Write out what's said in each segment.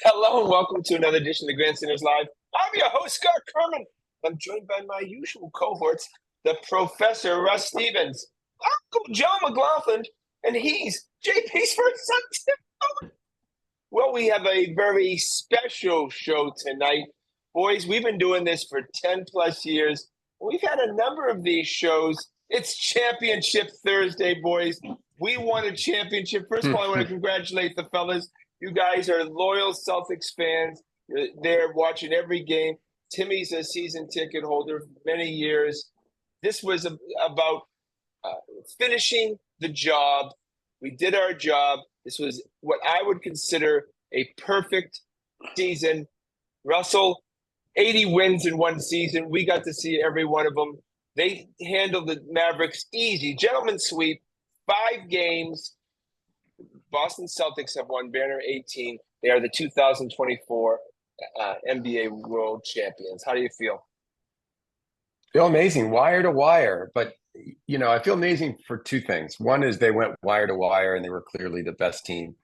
Hello and welcome to another edition of the Grandstanders Live. I'm your host, Scott Kerman. I'm joined by my usual cohorts, the Professor Russ Stevens, Uncle Joe McLaughlin, and he's JP's first son, Tim. Well, we have a very special show tonight. Boys, we've been doing this for 10 plus years. We've had a number of these shows. It's Championship Thursday, boys. We won a championship. First of all, I want to congratulate the fellas. You guys are loyal Celtics fans. You're there watching every game. Timmy's a season ticket holder for many years. This was about finishing the job. We did our job. This was what I would consider a perfect season. Russell, 80 wins in one season. We got to see every one of them. They handled the Mavericks easy. Gentlemen sweep, 5 games. Boston Celtics have won banner 18. They are the 2024 NBA World Champions. How do you feel? Feel amazing, wire to wire. But, I feel amazing for two things. One is they went wire to wire and they were clearly the best team.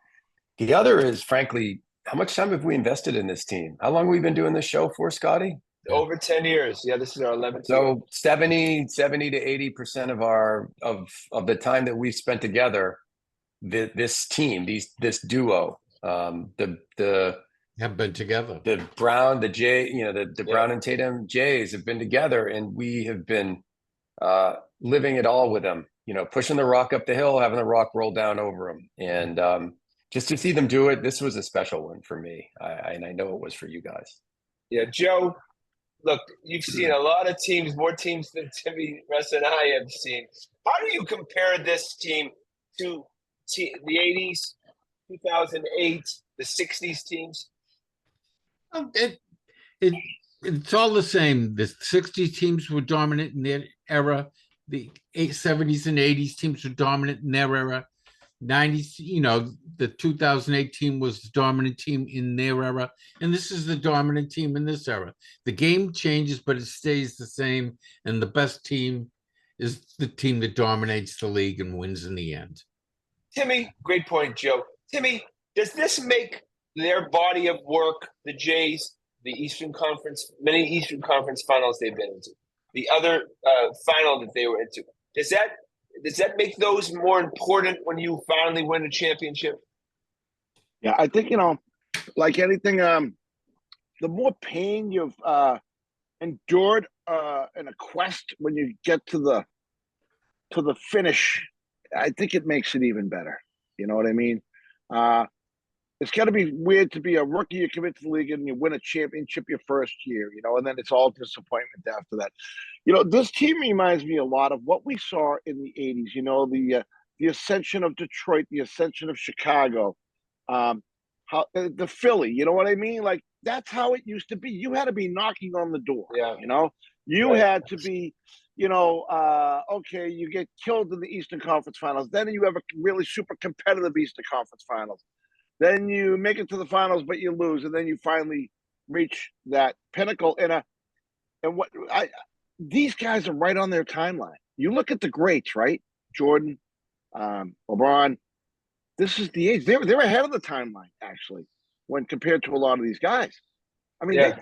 The other is, frankly, how much time have we invested in this team? How long have we been doing this show for, Scotty? Over 10 years. Yeah, this is our 11th year. So 70 to 80% of the time that we've spent together, this team, this duo, the have been together. The Brown, the Jay, the Brown and Tatum Jays have been together, and we have been living it all with them. Pushing the rock up the hill, having the rock roll down over them, and just to see them do it, this was a special one for me. And I know it was for you guys. Yeah, Joe. Look, you've seen a lot of teams, more teams than Timmy, Russ, and I have seen. How do you compare this team to the 80s, 2008, the 60s teams? It's all the same. The 60s teams were dominant in their era. The 70s and 80s teams were dominant in their era. 90s, the 2008 team was the dominant team in their era. And this is the dominant team in this era. The game changes, but it stays the same. And the best team is the team that dominates the league and wins in the end. Timmy, great point, Joe. Timmy, does this make their body of work, the Jays, the Eastern Conference, many Eastern Conference finals they've been into, the other final that they were into, does that make those more important when you finally win a championship? Yeah, I think, like anything, the more pain you've endured in a quest when you get to the finish, I think it makes it even better. You know what I mean? It's got to be weird to be a rookie. You come into the league and you win a championship your first year, and then it's all disappointment after that. This team reminds me a lot of what we saw in the 80s, the ascension of Detroit, the ascension of Chicago, how the Philly, you know what I mean? Like, that's how it used to be. You had to be knocking on the door, You had to be, okay, you get killed in the Eastern Conference Finals. Then you have a really super competitive Eastern Conference Finals. Then you make it to the finals, but you lose, and then you finally reach that pinnacle. These guys are right on their timeline. You look at the greats, right? Jordan, LeBron. This is the age. They're ahead of the timeline, actually, when compared to a lot of these guys. I mean,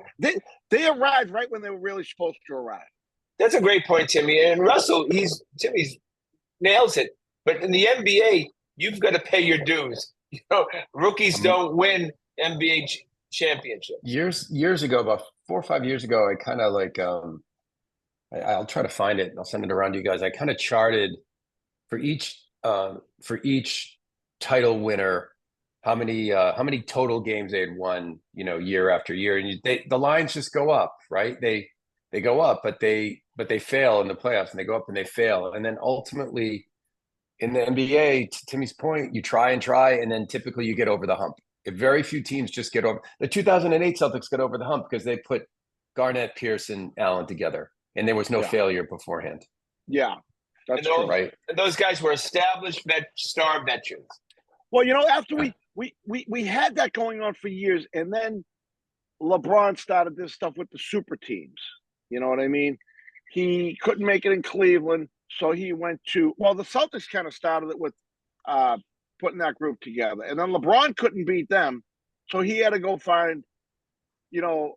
they arrived right when they were really supposed to arrive. That's a great point, Timmy. And Russell, Timmy's nails it. But in the NBA, you've got to pay your dues. Rookies don't win NBA championships. Years ago, about 4 or 5 years ago, I kind of I'll try to find it and I'll send it around to you guys. I kind of charted for each title winner how many total games they had won, year after year, and the lines just go up, right? They go up, but they fail in the playoffs, and they go up and they fail, and then ultimately, in the NBA, to Timmy's point, you try, and then typically you get over the hump. Very few teams just get over. The 2008 Celtics got over the hump because they put Garnett, Pierce, and Allen together, and there was no failure beforehand. Yeah, that's true. Right. And those guys were established star veterans. Well, after we had that going on for years, and then LeBron started this stuff with the super teams. You know what I mean? He couldn't make it in Cleveland. So he went to, the Celtics kind of started it with putting that group together. And then LeBron couldn't beat them. So he had to go find,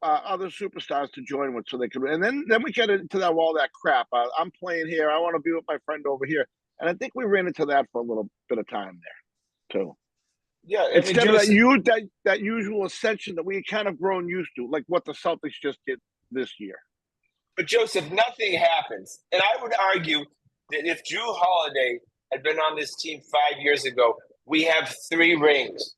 other superstars to join with so they could. And then we get into all that crap. I'm playing here. I want to be with my friend over here. And I think we ran into that for a little bit of time there, too. Yeah, I mean, Instead of Joseph, that usual ascension that we kind of grown used to, like what the Celtics just did this year. but Joseph, nothing happens. And I would argue that if Drew Holiday had been on this team 5 years ago, we have 3 rings.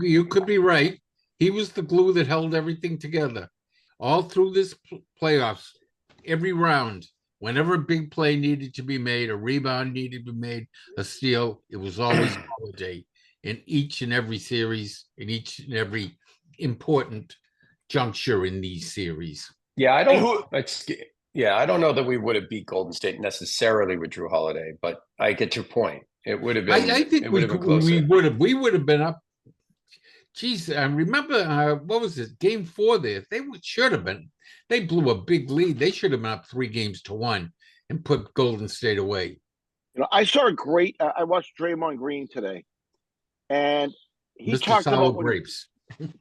You could be right. He was the glue that held everything together. All through this playoffs, every round, whenever a big play needed to be made, a rebound needed to be made, a steal, it was always Holiday in each and every series, in each and every important juncture in these series. Yeah, I don't know that we would have beat Golden State necessarily with Drew Holiday, but I get your point. It would have been. I think we would have been up. Geez, I remember what was it? Game 4 there. They should have been. They blew a big lead. They should have been up 3-1 and put Golden State away. I saw a great. I watched Draymond Green today, and he Mr. talked Sour about Grapes.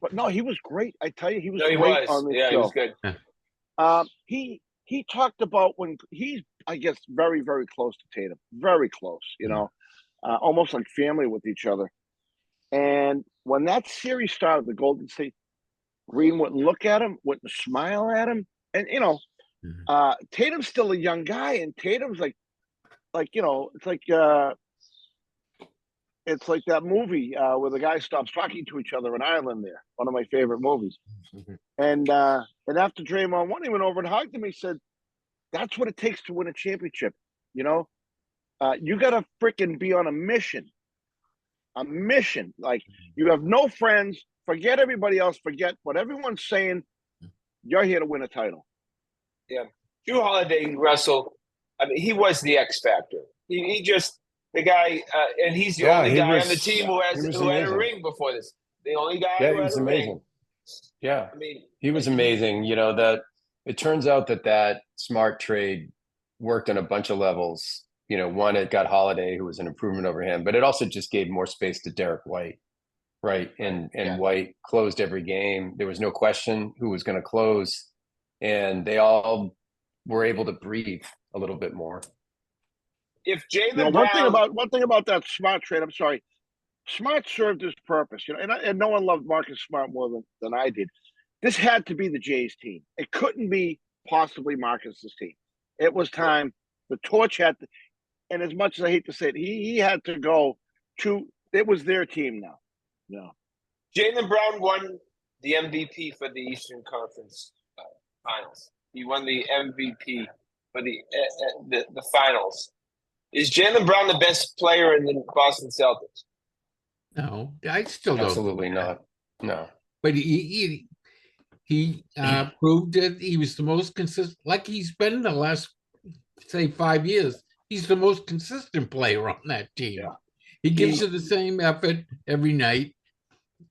But no, he was great. I tell you, he was No, he great was. on this Yeah, show. he was good. He talked about when he's, I guess, very, very close to Tatum. Very close, almost like family with each other. And when that series started, the Golden State, Green wouldn't look at him, wouldn't smile at him. And, Tatum's still a young guy, and Tatum's it's like that movie where the guy stops talking to each other in Ireland there. One of my favorite movies. And after Draymond won, he went over and hugged him. He said, that's what it takes to win a championship. You got to freaking be on a mission. A mission. Like, you have no friends. Forget everybody else. Forget what everyone's saying. You're here to win a title. Yeah. Drew Holiday, Russell, I mean, he was the X factor. He just, the guy, and he's the only guy on the team who had a ring before this. The only guy who had a ring. Yeah, I mean, he was amazing. That it turns out that Smart trade worked on a bunch of levels. One, it got Holiday, who was an improvement over him, but it also just gave more space to Derek White, right? And White closed every game. There was no question who was going to close, and they all were able to breathe a little bit more. If Jaylen Brown, one thing about that Smart trade, I'm sorry, Smart served his purpose, and no one loved Marcus Smart more than I did. This had to be the Jays team. It couldn't be possibly Marcus's team. It was time. The torch had to, and as much as I hate to say it, he had to go to. It was their team now. No. Jaylen Brown won the MVP for the Eastern Conference Finals. He won the MVP for the finals. Is Jaylen Brown the best player in the Boston Celtics? No, I still don't. Absolutely not. No. But he proved that he was the most consistent, like he's been in the last, say, 5 years. He's the most consistent player on that team. Yeah. He gives you the same effort every night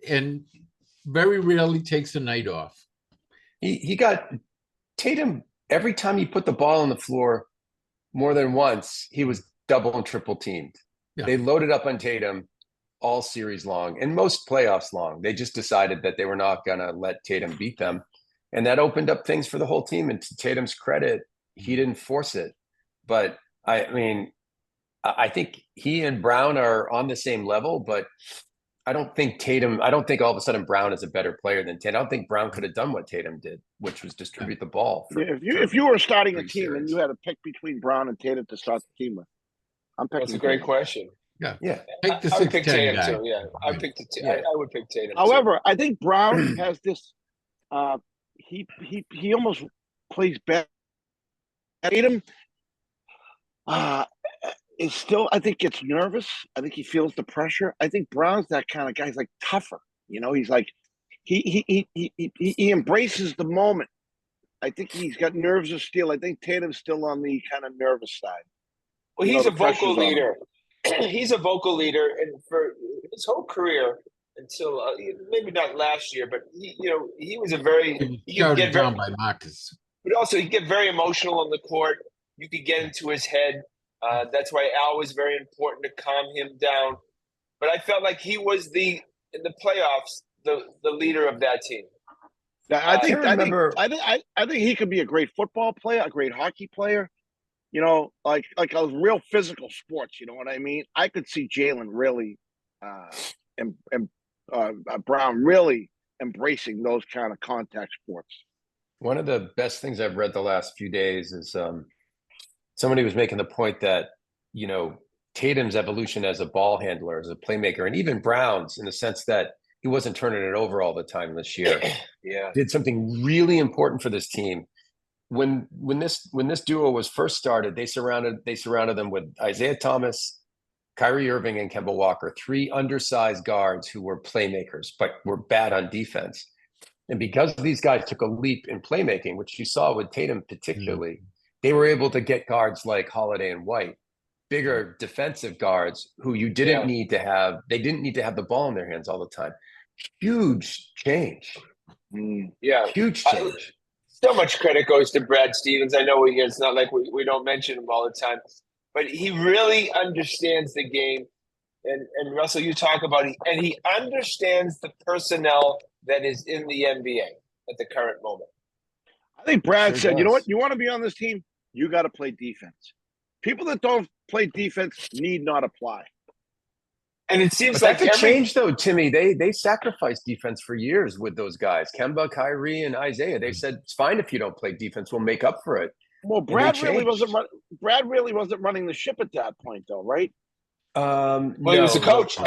and very rarely takes a night off. He got Tatum, every time he put the ball on the floor more than once, he was double and triple teamed. Yeah. They loaded up on Tatum all series long and most playoffs long. They just decided that they were not going to let Tatum beat them. And that opened up things for the whole team. And to Tatum's credit, he didn't force it. But I think he and Brown are on the same level, but I don't think all of a sudden Brown is a better player than Tatum. I don't think Brown could have done what Tatum did, which was distribute the ball. If you were starting a team and you had to pick between Brown and Tatum to start the team with, I'm picking. That's a great question. Yeah. I would pick Tatum guy. Too. Yeah, I would pick Tatum. However, I think Brown has this. He almost plays better. Tatum is still. I think gets nervous. I think he feels the pressure. I think Brown's that kind of guy. He's like tougher. He's like he embraces the moment. I think he's got nerves of steel. I think Tatum's still on the kind of nervous side. Well, he's a vocal leader. He's a vocal leader, and for his whole career until maybe not last year, but he was a very shouted down by Marcus. But also, he get very emotional on the court. You could get into his head. That's why Al was very important to calm him down. But I felt like he was the in the playoffs the leader of that team. Yeah, I think he could be a great football player, a great hockey player. You know, like a real physical sports. You know what I mean? I could see Jalen really, and Brown really embracing those kind of contact sports. One of the best things I've read the last few days is somebody was making the point that, you know, Tatum's evolution as a ball handler, as a playmaker, and even Brown's, in the sense that he wasn't turning it over all the time this year. Yeah. Did something really important for this team. When this duo was first started, they surrounded them with Isaiah Thomas, Kyrie Irving, and Kemba Walker, three undersized guards who were playmakers, but were bad on defense. And because these guys took a leap in playmaking, which you saw with Tatum particularly, they were able to get guards like Holiday and White, bigger defensive guards who you didn't need to have. They didn't need to have the ball in their hands all the time. Huge change. Yeah. Huge change. So much credit goes to Brad Stevens. I know it's not like we don't mention him all the time, but he really understands the game. And Russell, you talk about it, and he understands the personnel that is in the NBA at the current moment. I think Brad said, you know what? You want to be on this team? You got to play defense. People that don't play defense need not apply. And it seems like that could change, though, Timmy. They sacrificed defense for years with those guys, Kemba, Kyrie, and Isaiah. They said it's fine if you don't play defense. We'll make up for it. Well, Brad really wasn't running the ship at that point, though, right? Well, he was the coach.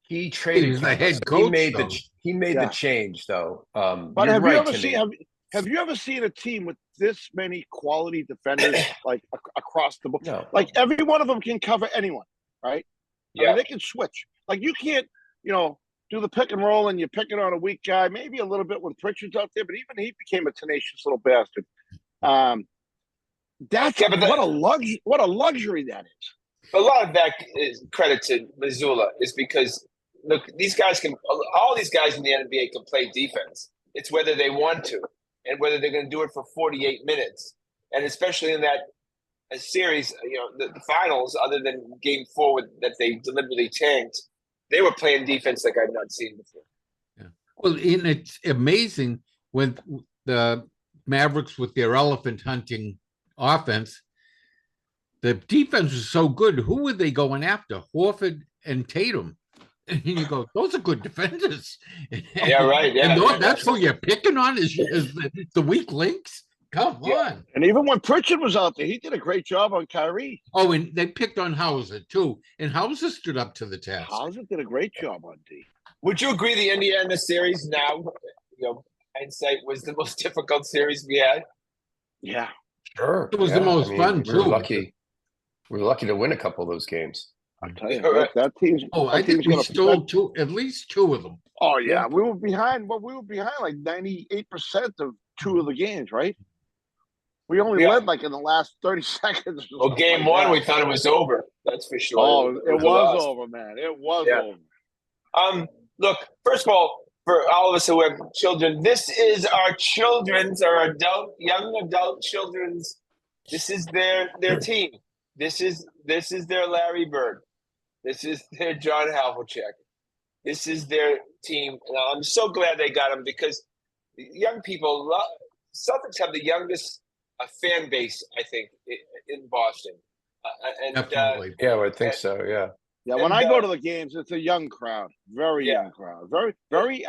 He traded. He was the head coach. He made the change, though. But have you ever seen a team with this many quality defenders like across the board? No. Like every one of them can cover anyone, right? Yeah, I mean, they can switch. Like you can't, do the pick and roll and you're picking on a weak guy. Maybe a little bit when Pritchard's out there, but even he became a tenacious little bastard. What a luxury that is. A lot of that is credit to Missoula is because look, all these guys in the NBA can play defense. It's whether they want to and whether they're going to do it for 48 minutes. And especially in that series, the finals, other than game 4 that they deliberately tanked, they were playing defense like I've not seen before. Yeah. Well, and it's amazing when the Mavericks with their elephant hunting offense, the defense was so good. Who were they going after? Horford and Tatum. And you go, those are good defenders. Yeah, right. Yeah, and that's who you're picking on is the weak links. Come on. And even when Pritchard was out there, he did a great job on Kyrie. Oh, and they picked on Hauser too. And Hauser stood up to the task. Hauser did a great job on D. Would you agree the Indiana series now, hindsight, was the most difficult series we had? Yeah. Sure. It was the most fun, too. We were lucky to win a couple of those games. I'll tell you, that team's. I think we stole at least 2 of them. Oh, yeah. We were behind, like 98% of 2 of the games, right? We only led like in the last 30 seconds. Well, game 1, we thought it was over. That's for sure. Oh, it was over, man. It was over. Look, first of all, for all of us who have children, this is our young adult children's. This is their team. This is their Larry Bird. This is their John Havlicek. This is their team. And I'm so glad they got them because young people Celtics have the youngest fan base, I think, in Boston. Definitely. Yeah, I would think so. Yeah. Yeah, when I go to the games, it's a young crowd, very young crowd, very, very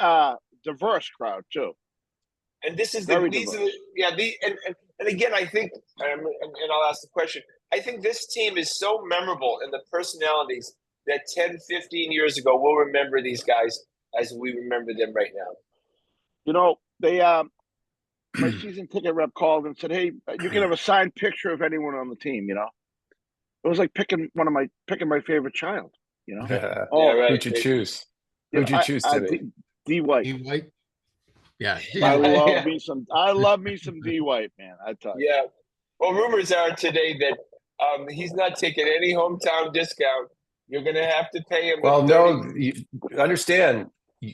diverse crowd too. And this is and again, I think, and I'll ask the question. I think this team is so memorable in the personalities that 10, 15 years ago, we'll remember these guys as we remember them right now. They my season ticket rep called and said, "Hey, you can have a signed picture of anyone on the team." It was like picking my favorite child. Yeah, right. Who'd you choose? Who'd you choose today? D White. D White. Yeah. I love me some D White, man. I tell you. Yeah. Well, rumors are today that he's not taking any hometown discount. You're going to have to pay him. Well, no, you understand.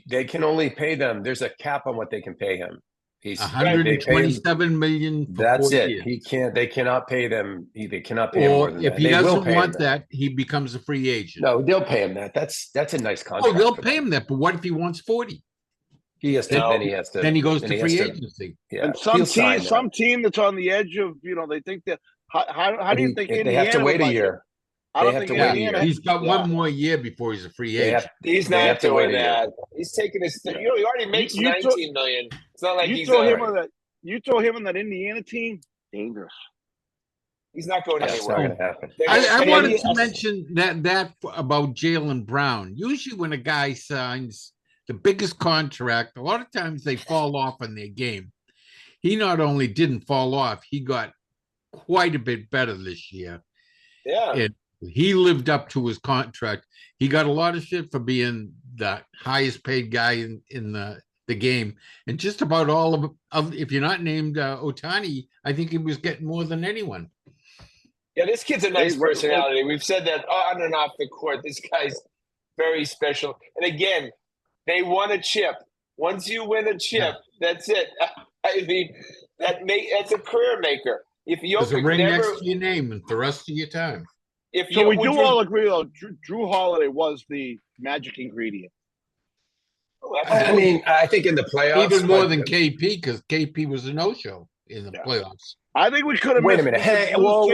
They can only pay them. There's a cap on what they can pay him. He's they pay him. 127 million for That's 4 it. years. He can't. They cannot pay them. They cannot pay him more Or than if that. he They will doesn't pay him want that, he becomes a free agent. No, they'll pay him that. That's a nice contract. Oh, they'll for pay them. him that, but what if he wants 40? He has to. No. Then he has to. Then he goes then to he has free to- agency. Yeah, And he'll sign that. some team that's on the edge of, they think that. How But do you think they Indiana have to would wait a like it? year. I They don't have think to wait a Indiana. year. He's got one more year before he's a free They agent. have, He's They not have to wait doing a year. that. He's taking his. He already makes You 19 million. It's not like You he's. throw him right. on that. You throw him on that Indiana team. Dangerous. He's not going That's not anywhere. going to happen. They're gonna I pay wanted him- to mention that about Jaylen Brown. Usually, when a guy signs the biggest contract, a lot of times they fall off in their game. He not only didn't fall off, he got quite a bit better this year. Yeah. And he lived up to his contract. He got a lot of shit for being the highest paid guy in the game. And just about all of if you're not named Otani, I think he was getting more than anyone. Yeah, this kid's a nice Hey, personality. We've said that on and off the court. This guy's very special. And again, they won a chip. Once you win a chip, that's it. I mean, that's a career maker. If There's a Jokic ring never, next to your name and the rest of your time. if So you, we would do you- all agree, though. Drew Holiday was the magic ingredient. Oh, I absolutely. mean, I think in the playoffs, Even more but- than KP, because KP was a no-show in the Yeah. playoffs. I think we could have. Wait a minute. Hey, whoa.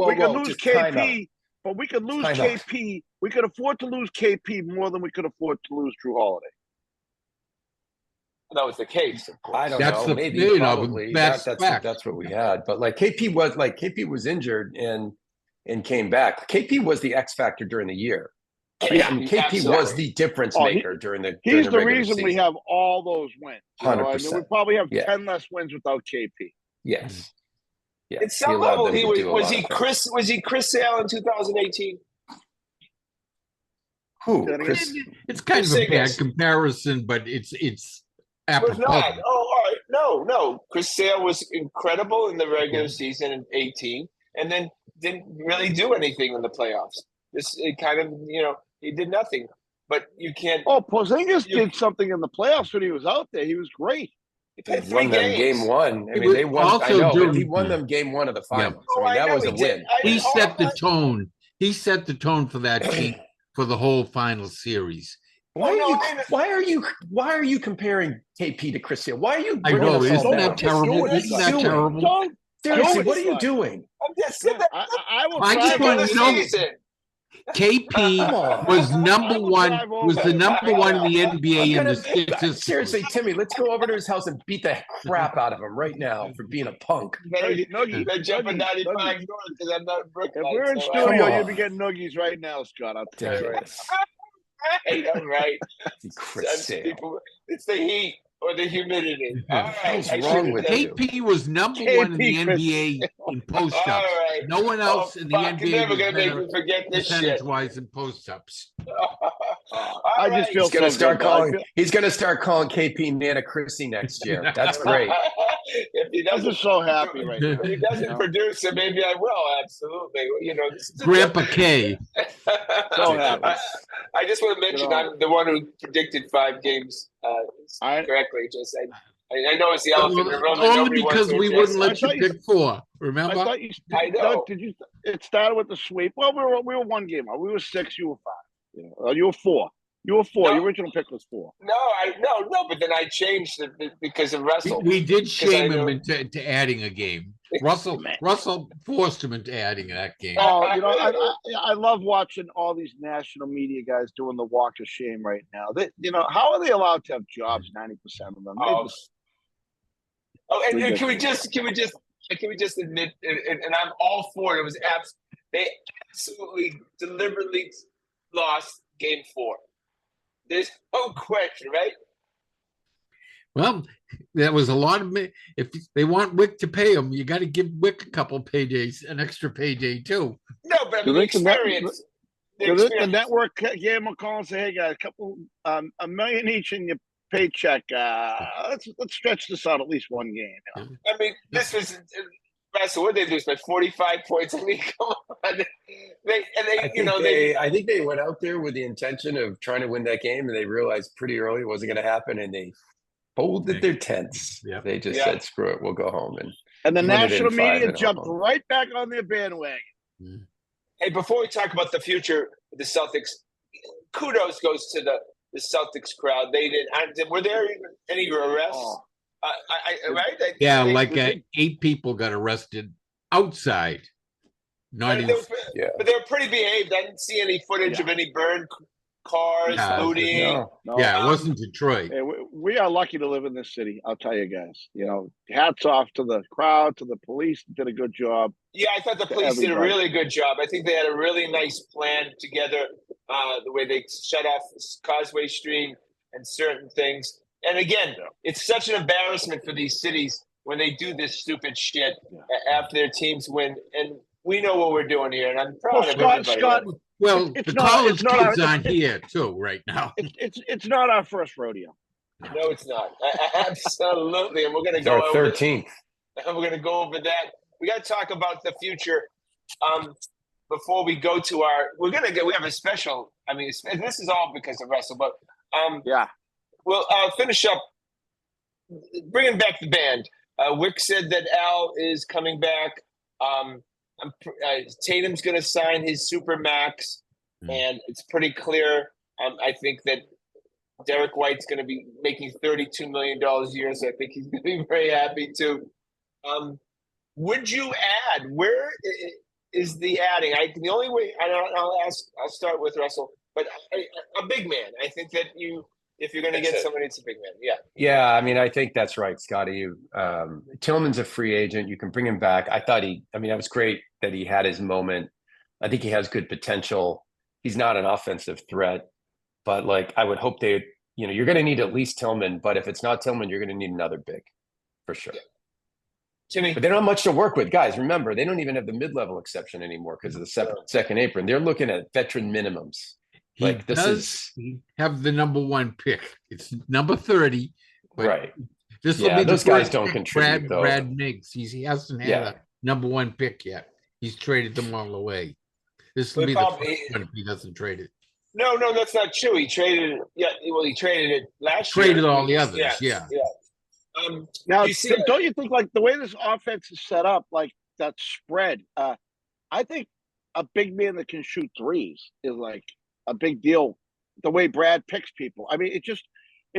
We could lose Just time out. KP, but we could lose Time out. KP. We could afford to lose KP more than we could afford to lose Drew Holiday. that was the case. Of course. I don't That's know. the- Maybe you know, probably that's that's fact. that's what we had. But KP was injured and came back. KP was the X factor during the year. Yeah, I mean, KP was absolutely. the difference Oh, maker during the. He's the regular reason we season. have all those wins. I mean, we 100%. probably have Yeah. 10 less wins without KP. Yes. Yeah. At some allowed level, them he to was. do a Was lot he of things. Chris? Was he Chris Sale in 2018? Who? That Chris? It's kind of a bad Singers. comparison, but it's Was apropos. not. Oh, all right. No. Chris Sale was incredible in the regular season in 18, and then didn't really do anything in the playoffs. It kind of, he did nothing. But you can't. Oh, Porzingis You- did something in the playoffs when he was out there. He was great. He They played 3 won them games. game one. I He mean, was they won. also I know, but doing- he won them game one of the finals. Oh, I mean, that know was he a did. win. He set the I- tone. He set the tone for that team for the whole final series. Why no, are you? I know. Why are you comparing KP to Chris Sale? Why are you? I bringing know, us all isn't down? that terrible? Just Isn't that do it. terrible? Don't. Seriously, Don't what are you decide. doing? I'm just saying that. I will I just drive want over- to know- season. KP Come on. was number I will one. drive over Was the it. number one in the NBA in the Seriously, statistics. Timmy, let's go over to his house and beat the crap out of him right now for being a punk. Better Nuggies, better jump in Nuggies, 95 Nuggies. north because I'm not in Brooklyn. If we're in so, studio, Come you'd on. be getting noogies right now, Scott. I'll tell you. Ridiculous. I'm right. Chris That's Sale. people- It's the heat or the humidity. All right. Hell's I wrong should've with done- you? KP was number KP one in the Chris NBA in post All ups. right. No one else in the fuck, you're NBA never was gonna make better me forget this shit. percentage wise in post ups. I just feel He's gonna so start good, though. I calling. feel- He's gonna start calling KP Nana Chrissy next year. That's great. If he I'm doesn't, just so happy right now. if he doesn't produce it, maybe I will. Absolutely. This is a- Grandpa K. So happy. I just want to mention I'm the one who predicted 5 games I- correctly. Just I know it's the elephant in the room. that Only nobody wants because to we address. wouldn't I let you thought you- pick 4. I Remember? thought you. I know. Did you? It started with the sweep. Well, we were 1 game out. We were 6. You were 5. You were 4. You were 4. No. Your original pick was 4. No, but then I changed it because of Russell. We did Because I shame him know- into adding a game. Russell forced him into adding that game. Oh, I love watching all these national media guys doing the walk of shame right now. How are they allowed to have jobs? 90% of them. They Oh, just- and can we just admit, and I'm all for it. It was they absolutely deliberately lost game 4. There's no question, right? Well, there was a lot of if they want Wick to pay him, you got to give Wick a couple paydays, an extra payday too. No, but I Do mean, the they connect- experience. The network game will call and say, "Hey guys, $1 million each in your paycheck. Let's stretch this out at least 1 game." I mean, this was. Russell, what did they lose by 45 points? I mean, come on. I think they went out there with the intention of trying to win that game, and they realized pretty early it wasn't going to happen, and they folded their tents. Yeah. They just Yeah. said, "Screw it, we'll go home." And the Win it in national 5 media and jumped home. right back on their bandwagon. Hey, before we talk about the future of the Celtics, kudos goes to the Celtics crowd. They did. Were there any arrests? Oh. Right? Yeah, They- like 8 people got arrested outside. Not But even. they were pretty behaved. I didn't see any footage of any burned cars, Yeah, looting. No. Yeah, it wasn't Detroit. Hey, we are lucky to live in this city. I'll tell you guys. Hats off to the crowd, to the police. Did a good job. Yeah, I thought the police did a everybody. really good job. I think they had a really nice plan together. The way they shut off Causeway Street and certain things. And again, it's such an embarrassment for these cities when they do this stupid shit after their teams win. And we know what we're doing here, and I'm proud of everybody. Scott, Well, it's the not- college it's not kids our- aren't here too right now. it's not our first rodeo. No, it's not. Absolutely, and we're going to It's go our over 13th. and we're going to go over that. We got to talk about the future. Before we go to we have a special. I mean, this is all because of Russell, but Yeah. we'll finish up bringing back the band. Wick said that Al is coming back. Tatum's going to sign his super max, and it's pretty clear. I think that Derek White's going to be making $32 million a year, so I think he's going to be very happy too. Would you add? Where is the adding? The only way I'll start with Russell, but a big man. I think that if you're going to get somebody, it's a big man. Yeah. Yeah, I mean, I think that's right, Scotty. Tillman's a free agent. You can bring him back. I thought that was great that he had his moment. I think he has good potential. He's not an offensive threat, but I would hope you're going to need at least Tillman, but if it's not Tillman, you're going to need another big for sure. Yeah. Jimmy. But they don't have much to work with. Guys, remember, they don't even have the mid-level exception anymore because of the second apron. They're looking at veteran minimums. He have the number 1 pick. It's number 30. Right. This will be those the guys first don't pick contribute, though. Brad Miggs. He hasn't had a number 1 pick yet. He's traded them all away. This will be the first one if he doesn't trade it. No, that's not true. He traded it. Yeah, well, he traded it last year. Traded all the others. Yeah. Now, don't you think the way this offense is set up, that spread? I think a big man that can shoot threes is a big deal. The way Brad picks people, I mean, it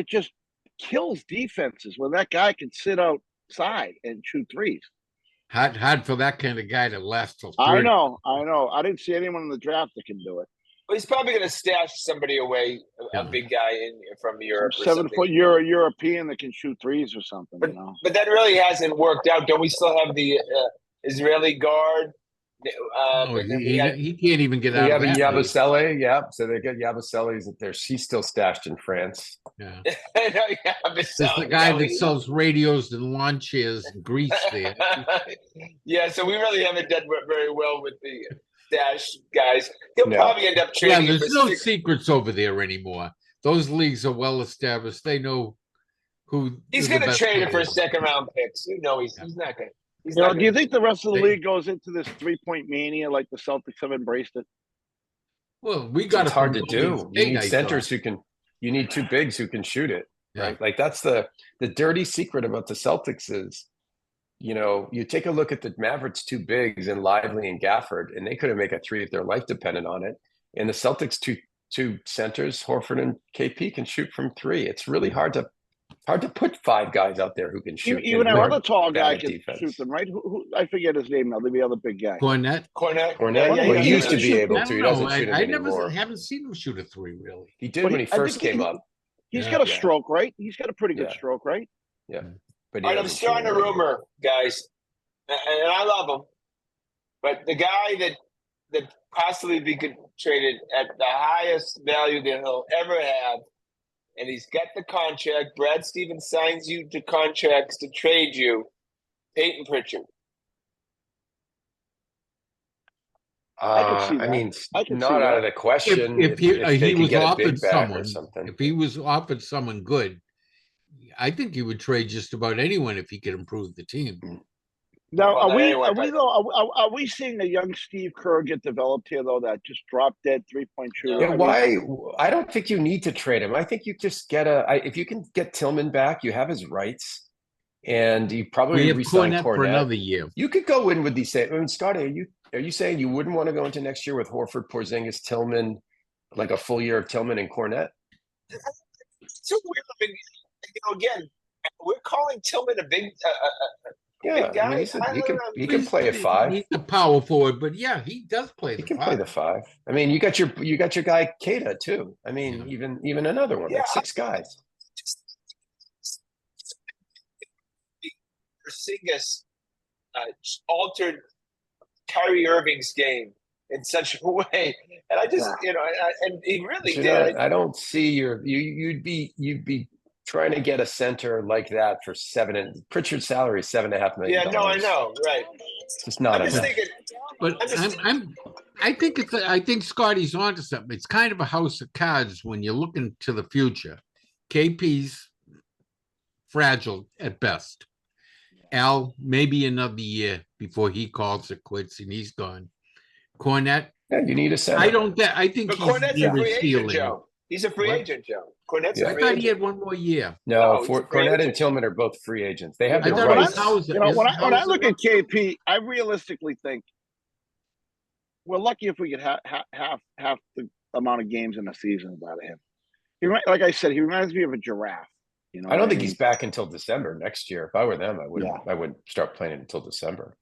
just kills defenses when that guy can sit outside and shoot threes. Hard for that kind of guy to last till 30. I know. I didn't see anyone in the draft that can do it. Well, he's probably going to stash somebody away, a big guy from Europe. 7-foot European that can shoot threes or something. But that really hasn't worked out. Don't we still have the Israeli guard? He can't even get out. We have of that Yabusele, so they got Yabusele's there. She's still stashed in France. Yeah. It's the guy that sells radios and lawn chairs in Greece there. Yeah, so we really haven't done very well with the stash guys. He'll probably end up trading. Yeah, there's no secrets over there anymore. Those leagues are well established. They know who he's going to trade it for a second-round picks. He's not going to. Do you think the rest of the league goes into this 3-point mania like the Celtics have embraced it? Well, it's hard to do. You need centers you need 2 bigs who can shoot it, right? That's the dirty secret about the Celtics is, you take a look at the Mavericks 2 bigs and Lively and Gafford, and they couldn't make a 3 if their life depended on it. And the Celtics 2 centers, Horford and KP, can shoot from 3. It's really hard to put 5 guys out there who can shoot. Even our other tall guy can shoot them, right? Who I forget his name now. The other big guy. Cornette. Yeah, he used to be able to. He doesn't shoot it anymore. I haven't seen him shoot a 3 really. He did when he first came up. He's got a stroke, right? He's got a pretty good stroke, right? Yeah. But I'm starting a rumor, guys, and I love him, but the guy that possibly be traded at the highest value that he'll ever have, and he's got the contract. Brad Stevens signs you to contracts to trade you. Peyton Pritchard. I mean, not out of the question. If he was offered someone, if he was offered someone good, I think he would trade just about anyone if he could improve the team. Now, Well, anyway, are we though? Are we seeing a young Steve Kerr get developed here though? That just drop dead 3-point shooter. Yeah, I mean, why? I don't think you need to trade him. I think you just get if you can get Tillman back, you have his rights, and you We probably have re-sign Cornette for another year. You could go in with these same. I mean, Scotty, are you saying you wouldn't want to go into next year with Horford, Porzingis, Tillman, like a full year of Tillman and Cornette? it's so weird. I mean, again, we're calling Tillman a big big guy. I mean, he can play at 5. He's a power forward, but yeah, he does play He the can 5. play the 5. I mean, you got your guy Keita too. I mean, even another one. Like 6 guys. Porzingis altered Kyrie Irving's game in such a way, and I just and he really did. I don't see you'd be trying to get a center like that for Pritchard's salary is $7.5 million. Yeah, no, I know, right? It's just not enough. But I think Scotty's onto something. It's kind of a house of cards when you're looking to the future. KP's fragile at best. Al, maybe another year before he calls it quits and he's gone. Cornette. Yeah, you need a center. I think But Cornette's a free agent, Joe. He's a free agent, Joe. Cornette's a free agent. I thought he had one more year. No, Cornette and Tillman are both free agents. They have their rights. When I look at KP, I realistically think we're lucky if we get half the amount of games in a season out of him. Like I said, he reminds me of a giraffe. I don't think he's back until December next year. If I were them, I would start playing until December.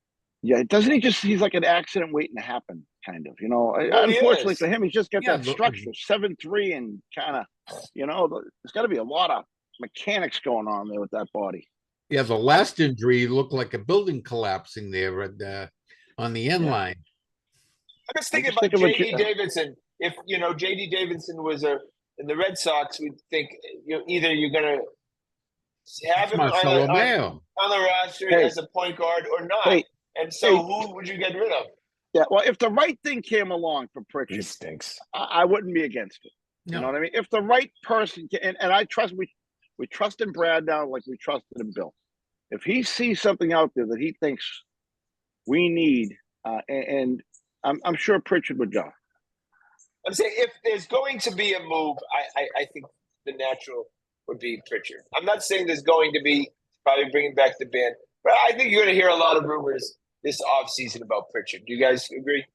Yeah, doesn't he he's like an accident waiting to happen, kind of. Unfortunately for him, he's just got that structure, 7'3", and kind of, there's got to be a lot of mechanics going on there with that body. Yeah, the last injury looked like a building collapsing there on the end line. I was thinking about J.D. Davidson. If J.D. Davidson was in the Red Sox, we'd think either you're going to have him on the roster as a point guard or not. And so who would you get rid of? Yeah, well, if the right thing came along for Pritchard, he stinks. I wouldn't be against it. No. You know what I mean? If the right person and I trust we trust in Brad now like we trusted in Bill. If he sees something out there that he thinks we need, and I'm sure Pritchard would go. I'm saying if there's going to be a move, I think the natural would be Pritchard. I'm not saying there's going to be probably bringing back the band, but I think you're going to hear a lot of rumors this offseason about Pritchard. Do you guys agree?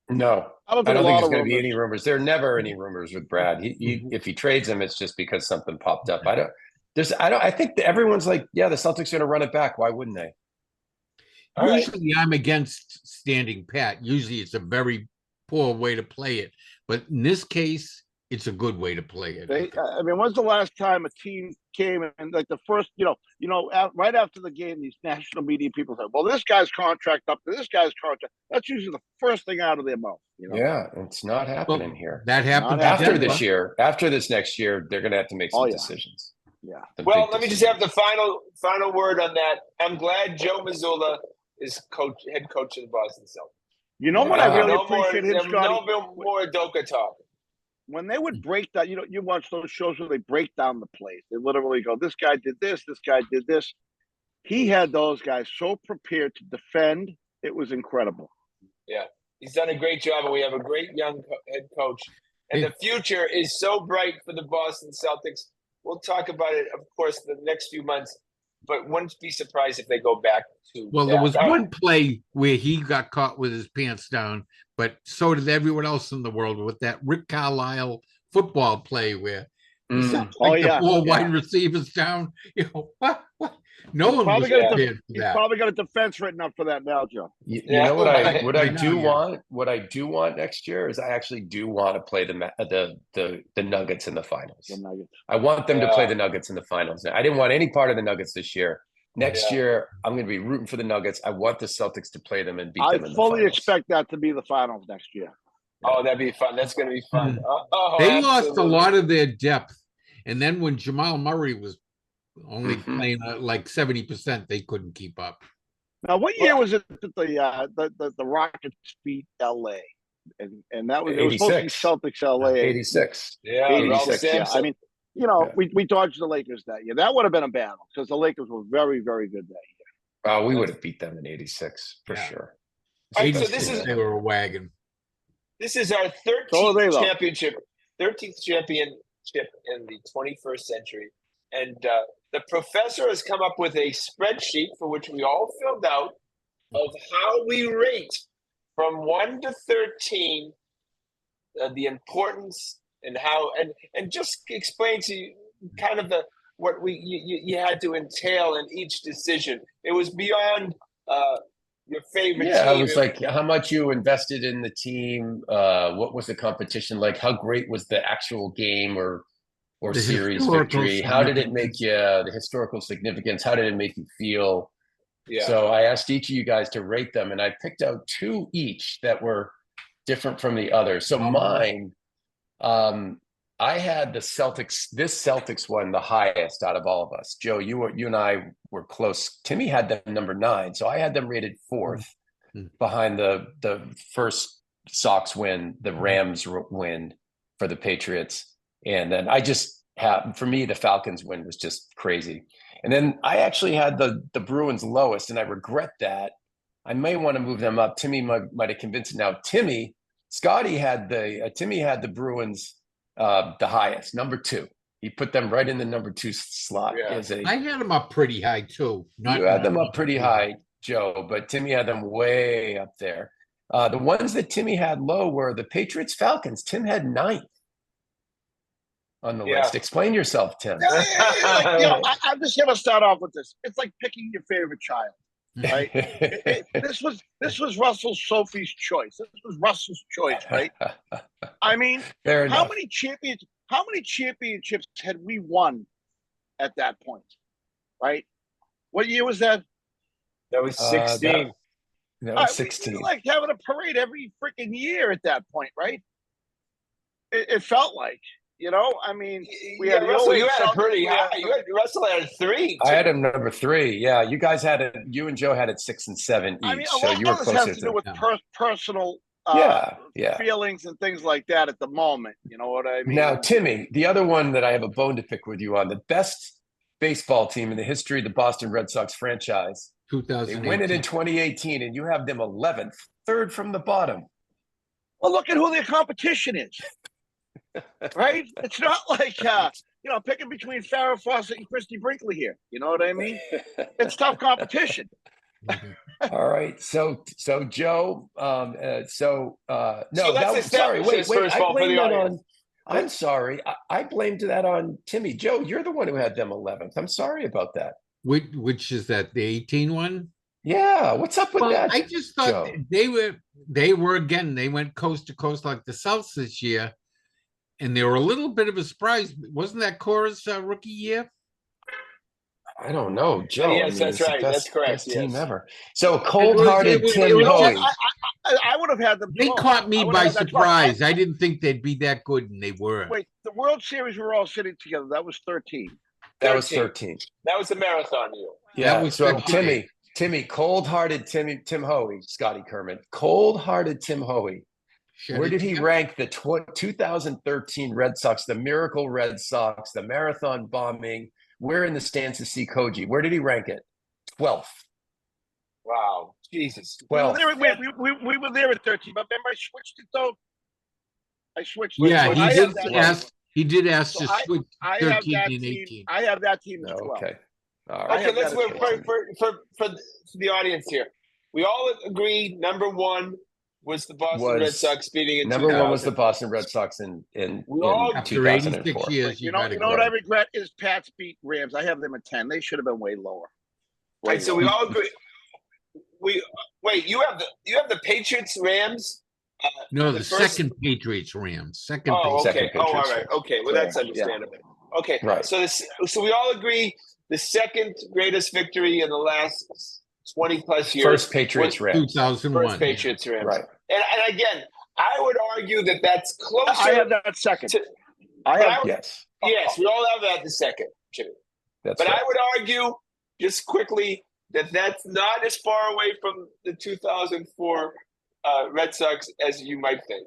No, I don't think there's going to be any rumors. There are never any rumors with Brad. If he trades him, it's just because something popped up. I think that everyone's like, yeah, the Celtics are going to run it back. Why wouldn't they? Usually I'm against standing pat. Usually it's a very poor way to play it. But in this case, it's a good way to play it. I mean, when's the last time a team came and like the first, right after the game, these national media people said, well, this guy's contract up to this guy's contract. That's usually the first thing out of their mouth. Yeah, it's not happening here. That happened after this year. After this next year, they're going to have to make some decisions. Yeah. Well, let me just have the final word on that. I'm glad Joe Mazzulla is head coach of the Boston Celtics. You know what I really appreciate him, Scotty? No more Doka talk. When they would break down, you watch those shows where they break down the plays. They literally go, this guy did this guy did this. He had those guys so prepared to defend. It was incredible. Yeah, he's done a great job, and we have a great young head coach. And the future is so bright for the Boston Celtics. We'll talk about it, of course, the next few months, but wouldn't be surprised if they go back to. Well, there was one play where he got caught with his pants down, but so did everyone else in the world with that Rick Carlisle football play where the 4 wide receivers down. What? No one was prepared for that. He's probably got a defense written up for that now, Joe. You know what I do want? What I do want next year is I actually do want to play the Nuggets in the finals. I want them to play the Nuggets in the finals. I didn't want any part of the Nuggets this year. Next year, I'm going to be rooting for the Nuggets. I want the Celtics to play them and beat them in the finals. I fully expect that to be the finals next year. Oh, that'd be fun. That's going to be fun. They lost a lot of their depth. And then when Jamal Murray was only playing like 70%, they couldn't keep up. Now, what year was it that the Rockets beat LA? And that was, it was supposed to be Celtics LA. 86. Yeah, 86. Yeah. I mean, we dodged the Lakers that year. That would have been a battle because the Lakers were very, very good that year. We would have beat them in '86 for Yeah. sure. All right, so 86, they were a wagon. This is our So are they, 13th though. championship, 13th championship in the 21st century. And the professor has come up with a spreadsheet for which we all filled out of how we rate from 1 to 13 the importance and how and just explain to you kind of what you had to entail in each decision. It was beyond your favorite Yeah, team. it was like how much you invested in the team. What was the competition like? How great was the actual game or The series historical victory? How did it make significance. you? The historical significance. How did it make you feel? Yeah. So I asked each of you guys to rate them, and I picked out 2 each that were different from the other. So mine, I had the Celtics. This Celtics one the highest out of all of us. Joe, you and I were close. Timmy had them number 9, so I had them rated 4th behind the first Sox win, the Rams win for the Patriots, and then I just have, for me, the Falcons win was just crazy. And then I actually had the Bruins lowest, and I regret that. I may want to move them up. Timmy might have convinced me. Now, Timmy had the Bruins the highest, number 2. He put them right in the number 2 slot. Yeah. I had them up pretty high too. You had them up pretty high, Joe, but Timmy had them way up there. The ones that Timmy had low were the Patriots Falcons. Tim had 9th on the list. Explain yourself, Tim. I'm just going to start off with this. It's like picking your favorite child, right? This was Russell Sophie's choice. This was Russell's choice, right? I mean, how many championships had we won at that point, right? What year was that? That was 16. That was 16. We were like having a parade every freaking year at that point, right? It felt like. I mean, we had Russell. You had a pretty high. Russell had 3. I had him number 3. Yeah, you guys had it. You and Joe had it 6 and 7 each. I mean, so you were closer has to do with personal feelings and things like that at the moment. You know what I mean? Now, Timmy, the other one that I have a bone to pick with you on, the best baseball team in the history of the Boston Red Sox franchise. 2018. They win it in 2018, and you have them 11th, 3rd from the bottom. Well, look at who their competition is. Right? It's not like picking between Farrah Fawcett and Christy Brinkley here. You know what I mean? It's tough competition. All right. So Joe, no, So that was sorry. Wait, first I ball for blamed the that audience. on. I'm sorry. I blamed that on Timmy. Joe, you're the one who had them 11th. I'm sorry about that. Which is that, the 18 one? Yeah. What's up with that? I just thought Joe? they were again, they went coast to coast like the Souths this year. And they were a little bit of a surprise. Wasn't that Cora's rookie year? I don't know, Joe. Yes, that's right. That's correct. Best team Yes. ever. So cold-hearted Tim Hoey. I would have had them. They caught me by surprise. I didn't think they'd be that good, and they were. Wait, the World Series were all sitting together. That was 13. That was 13. That was the marathon year. Yeah. That was So 15. Timmy, cold-hearted Tim Hoey, Scotty Kermit, cold-hearted Tim Hoey. Where did he rank the 2013 Red Sox, the miracle Red Sox, the marathon bombing? Where in the stands to see Koji? Where did he rank it? 12th. Wow. Jesus. 12th. We were there at 13, but remember I switched it though. I switched. Yeah, he did ask So to switch I have 13 that and team. 18. I have that team as 12. Okay. All right. Okay, let's that wait as for the audience here. We all agree number 1 was the Boston Red Sox beating in number 2000. 1 was the Boston Red Sox in After 86 2004. years, You know what I regret is Pats beat Rams. I have them at 10. They should have been way lower. Right, so we all agree. Wait. You have the Patriots Rams. No, the second Patriots Rams. Second. Oh, Patriots. okay. Oh, all right. Okay. Well, that's understandable. Okay. Right. So we all agree the second greatest victory in the last 20 plus years. First Patriots Rams. 2001. First Patriots Rams. Right. And again, I would argue that that's closer. I have that second. Yes. Yes, we all have that the second, Jimmy. But I would argue, just quickly, that that's not as far away from the 2004 Red Sox as you might think.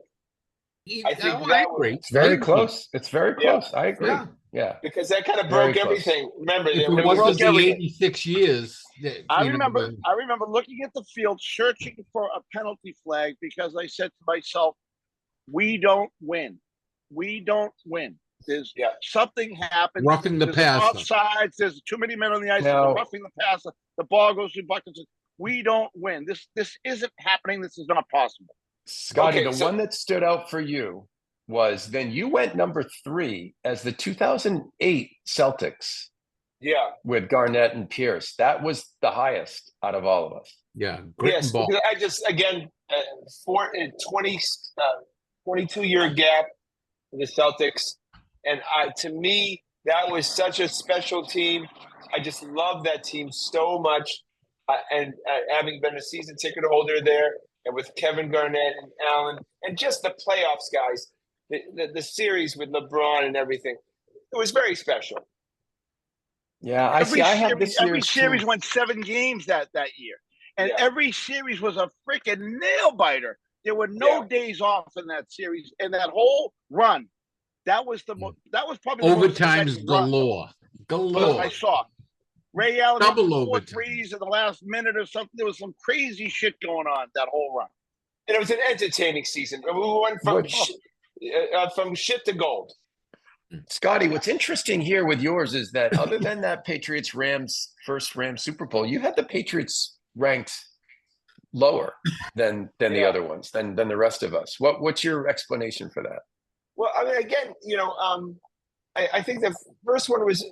I think I agree. It's very close. It's very close. I agree. Yeah. Yeah. because that kind of Very broke close. everything. Remember, If it it broke wasn't the everything. 86 years, that, I you know, remember. when- I remember looking at the field, searching for a penalty flag because I said to myself, "We don't win. We don't win. There's something happens. roughing the There's passer. offsides. There's too many men on the ice. Now- There's roughing the passer. The ball goes through buckets. We don't win. This isn't happening. This is not possible." Scotty, Okay, the so- one that stood out for you was then you went number 3 as the 2008 Celtics Yeah. with Garnett and Pierce. That was the highest out of all of us. Yeah, grit Yes. and ball. Because I just again 22-year gap for the Celtics, and to me that was such a special team. I just love that team so much, and having been a season ticket holder there, and with Kevin Garnett and Allen, and just the playoffs guys, the series with LeBron and everything, it was very special. Yeah, I see. I had this every year's series team. went 7 games that year, and Yeah. every series was a freaking nail biter. There were no Yeah. days off in that series, and that whole run, that was that was probably the most Overtime's exciting run galore. I Galore. saw. Ray Allen hit Double 4 overtime. threes in the last minute or something. There was some crazy shit going on that whole run. And it was an entertaining season. We went from shit to gold. Scotty, what's interesting here with yours is that other than that Patriots Rams first Rams Super Bowl, you had the Patriots ranked lower than the other ones, than the rest of us. What's your explanation for that? Well, I mean, again, I think the first one was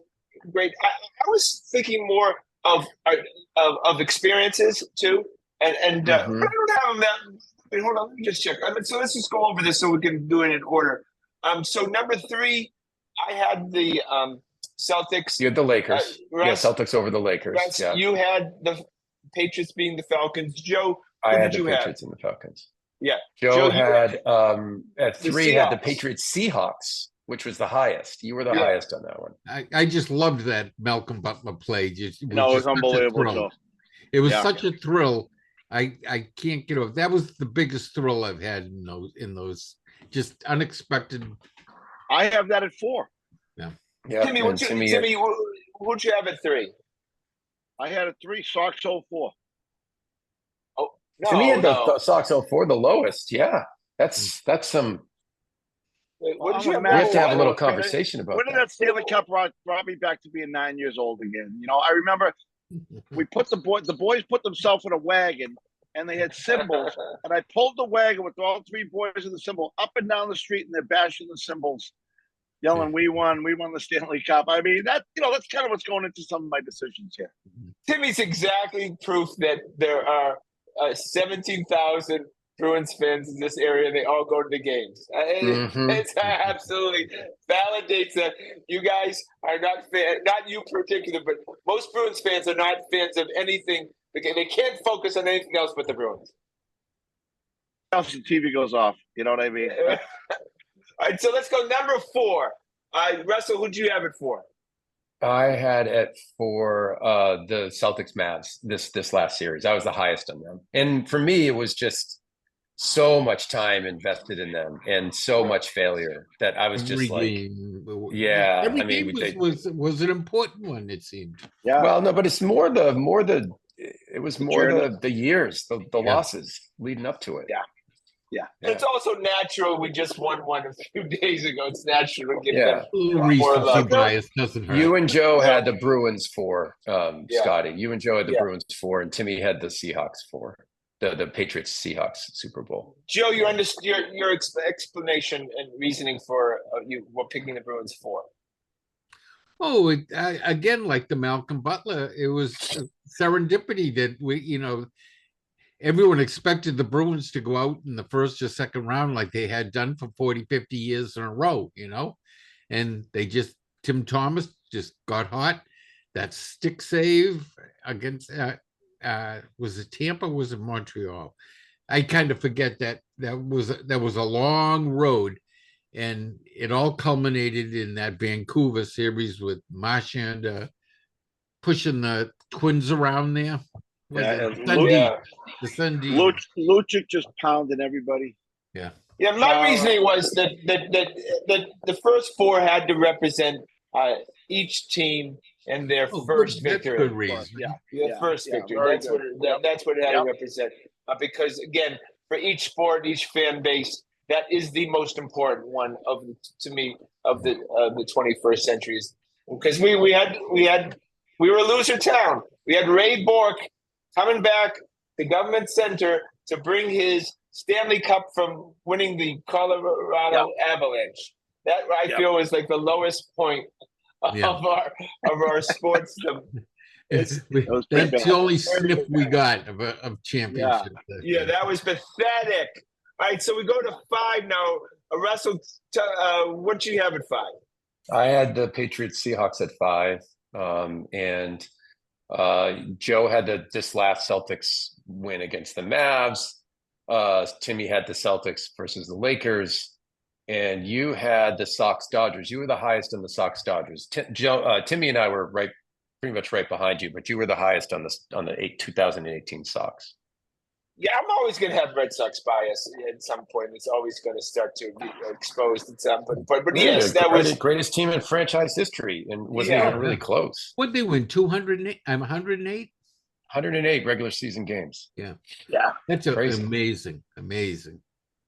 great. I was thinking more of experiences too, and I don't have them that. Wait, hold on, let me just check. So let's just go over this so we can do it in order. So number 3, I had the Celtics. You had the Lakers. Russ, Celtics over the Lakers. Russ, you had the Patriots being the Falcons. Joe, I had did the you have? Patriots and the Falcons. Yeah. Joe you had at the 3 had the Seahawks. Patriots Seahawks, which was the highest. You were the Yeah. highest on that one. I just loved that Malcolm Butler play. No, it was just such a unbelievable, thrill. Joe. It was Yeah. such a thrill. I can't get over. That was the biggest thrill I've had in those just unexpected. I have that at 4. Yeah, Timmy, and Timmy, who'd you have at 3? I had a 3 Sox 04. Oh, Timmy had no. the Sox 04 the lowest. Yeah, that's some. Wait, what did I'm you a have? We have to have a Well, little okay. conversation about Winning that. that Stanley Cup brought me back to being 9 years old again. I remember we put the boys put themselves in a wagon and they had cymbals, and I pulled the wagon with all 3 boys in the cymbal up and down the street, and they're bashing the cymbals, yelling, "We won the Stanley Cup." I mean, that's kind of what's going into some of my decisions here. Timmy's exactly proof that there are 17,000 Bruins fans in this area. They all go to the games. It's absolutely validates that you guys are not not you particular, but most Bruins fans are not fans of anything. They can't focus on anything else but the Bruins. Else the TV goes off. You know what I mean? All right, so let's go number 4. Russell, who'd you have it for? I had it for the Celtics Mavs this last series. I was the highest on them, and for me, it was just so much time invested in them and so much failure that I was just like, yeah. Every I mean, game was an important one. It seemed. Yeah. well, no, but it's more it was more the years, the losses leading up to it. Yeah. It's also natural. We just won one a few days ago. It's natural to give Yeah. them A little more recency luck. bias doesn't hurt. You and Joe had the Bruins 4, Yeah. Scotty. You and Joe had the Yeah. Bruins 4, and Timmy had the Seahawks 4, the Patriots Seahawks Super Bowl. Joe, your explanation and reasoning for you were picking the Bruins 4. Oh, again, like the Malcolm Butler, it was serendipity that everyone expected the Bruins to go out in the first or second round like they had done for 40, 50 years in a row, and Tim Thomas just got hot. That stick save against, was it Tampa? Was it Montreal? I kind of forget that was a long road, and it all culminated in that Vancouver series with Marchand pushing the Twins around there. The Sunday. Lucic just pounding everybody. Yeah, my reasoning was that the first 4 had to represent each team and their Oh, first good. That's victory. good reason. Your first victory. very That's good. that's what it had to Yep. represent. Because again, for each sport, each fan base, that is the most important one to me of the 21st centuries. Because we were a loser town. We had Ray Bork coming back to Government Center to bring his Stanley Cup from winning the Colorado Avalanche. That I feel is like the lowest point of our sports. That's bad. the only sniff we got of championship. Yeah, that was pathetic. All right, so we go to 5 now. Russell, what do you have at 5? I had the Patriots Seahawks at 5. And Joe had this last Celtics win against the Mavs. Timmy had the Celtics versus the Lakers. And you had the Sox Dodgers. You were the highest on the Sox Dodgers. Timmy and I were pretty much right behind you, but you were the highest on the 2018 Sox. Yeah, I'm always going to have Red Sox bias at some point. It's always going to start to be exposed at some point. But yes, that was the greatest team in franchise history, and wasn't even really close. What they win? 208. I'm 108. 108 regular season games. Yeah. Yeah. That's amazing.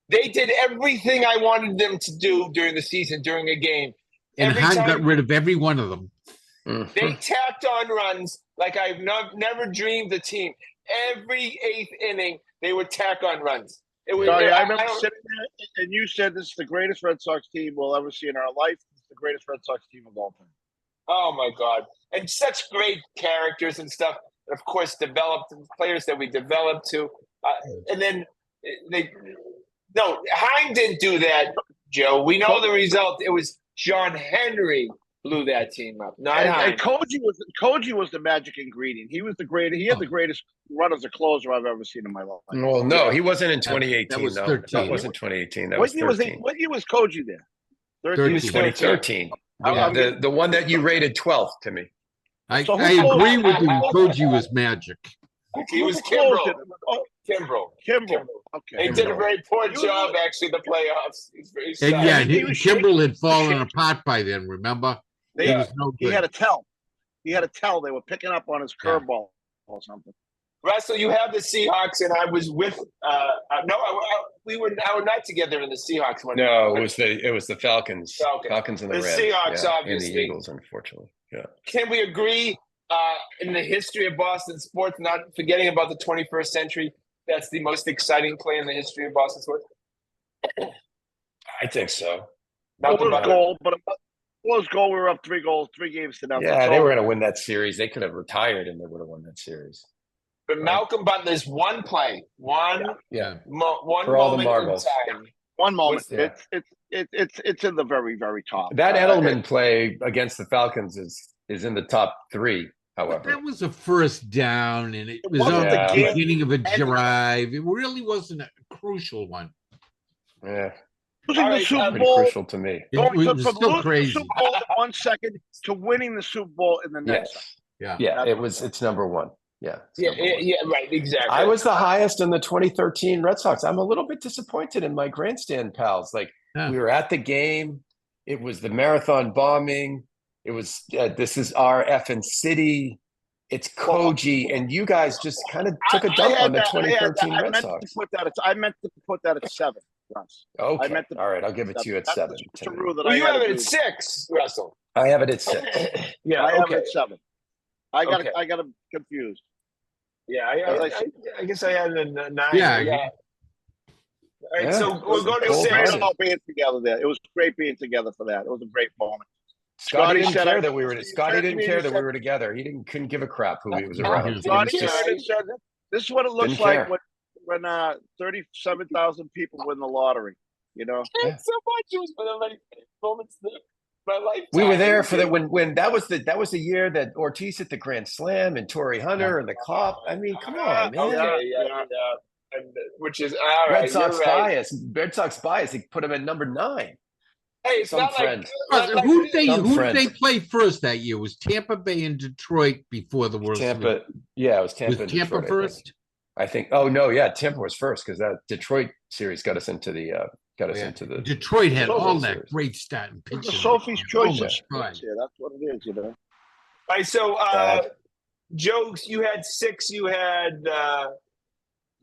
They did everything I wanted them to do during the season, during a game. And Every Hahn time got rid of every one of them. they tacked on runs like I've never dreamed the team. Every 8th inning, they would tack on runs. It was. Sorry, I remember sitting there, and you said this is the greatest Red Sox team we'll ever see in our life. It's the greatest Red Sox team of all time. Oh my God! And such great characters and stuff. Of course, developed players that we developed to, and then Hine didn't do that, Joe. We know the result. It was John Henry blew that team up. Not Hine. And Koji was the magic ingredient. He was the greatest. He had the greatest run as a closer I've ever seen in my life. Well, no, he wasn't in 2018. That was though. 13. That wasn't 2018. That was 13. What year was Koji there? 13. He was 2013. The one that you rated 12th to me. I So who agree closed with it? you. Koji was magic. He was Who closed Kimbrough. it? Kimbrough. Okay. They did a very poor job, actually, the playoffs. And yeah, He was Kimbrel had fallen apart by then, remember? They, He was no he good. had to tell. They were picking up on his curveball or something. Russell, you have the Seahawks, and I was with. We were not together in the Seahawks one. No, it was the Falcons. Falcons and the The Reds. Seahawks, obviously. And the Eagles, unfortunately. Yeah. Can we agree in the history of Boston sports, not forgetting about the 21st century, that's the most exciting play in the history of Boston sports? I think so. It was goal. We were up 3 games to nothing. Yeah, they were going to win that series. They could have retired and they would have won that series. But Malcolm Butler's one play, one For all the moment marbles. in time. One moment. Yeah. It's in the very, very top. That Edelman play against the Falcons is in the top 3, But however. that was a first down, and it was wasn't on the the game. beginning of a drive. It really wasn't a crucial one. Yeah, Losing All the right, Super pretty Bowl, crucial to me. It going was from still losing the crazy. Super Bowl in 1 second to winning the Super Bowl in the next. Yes. Yeah. Yeah, it's number 1. Yeah. it's Yeah, number 1. yeah, right, exactly. I was the highest in the 2013 Red Sox. I'm a little bit disappointed in my grandstand pals. Like, we were at the game. It was the marathon bombing. It was, this is our effing city. It's Koji. And you guys just kind of took a dump on the 2013 Red Sox. I meant to put that at 7. Russ. Okay. All right. I'll give it to you at 7. That's a rule that Well, I you had have to it at do. 6, Russell. I have it at 6. Yeah, I have okay. it at 7. I got Okay. them confused. Yeah, I guess I had it at 9. Yeah. All right, Yeah. so we're going to Cool. It was great 6. all being together there. It was great being together for that. It was a great moment. Scotty didn't said care I- that we were. Scotty said to didn't me, care he that said- we were together. He couldn't give a crap who he was around. He was Scotty just- said, this is what it looks Didn't like care. when 37,000 people win the lottery. You know, Thanks so much. It was one of my favorite moments of my life. We were there for that when that was the year that Ortiz hit the Grand Slam and Torrey Hunter and the cop. I mean, come on, man. Okay, yeah. And, which is all right. Red Sox you're right. bias. Red Sox bias. They put him at number 9. Hey, it's Some not friend. like Who did Some friend. they play first that year? Was Tampa Bay and Detroit before the World Tampa. Series? Yeah, it was Tampa. Was and Tampa Detroit, first? I think. Oh no, yeah, Tampa was first because that Detroit series got us into the got us into the Detroit had all World that Series. great starting It's pitching. a Sophie's choice Oh, of my sports here. That's what it is, you know. All right, so Joe, you had 6. You had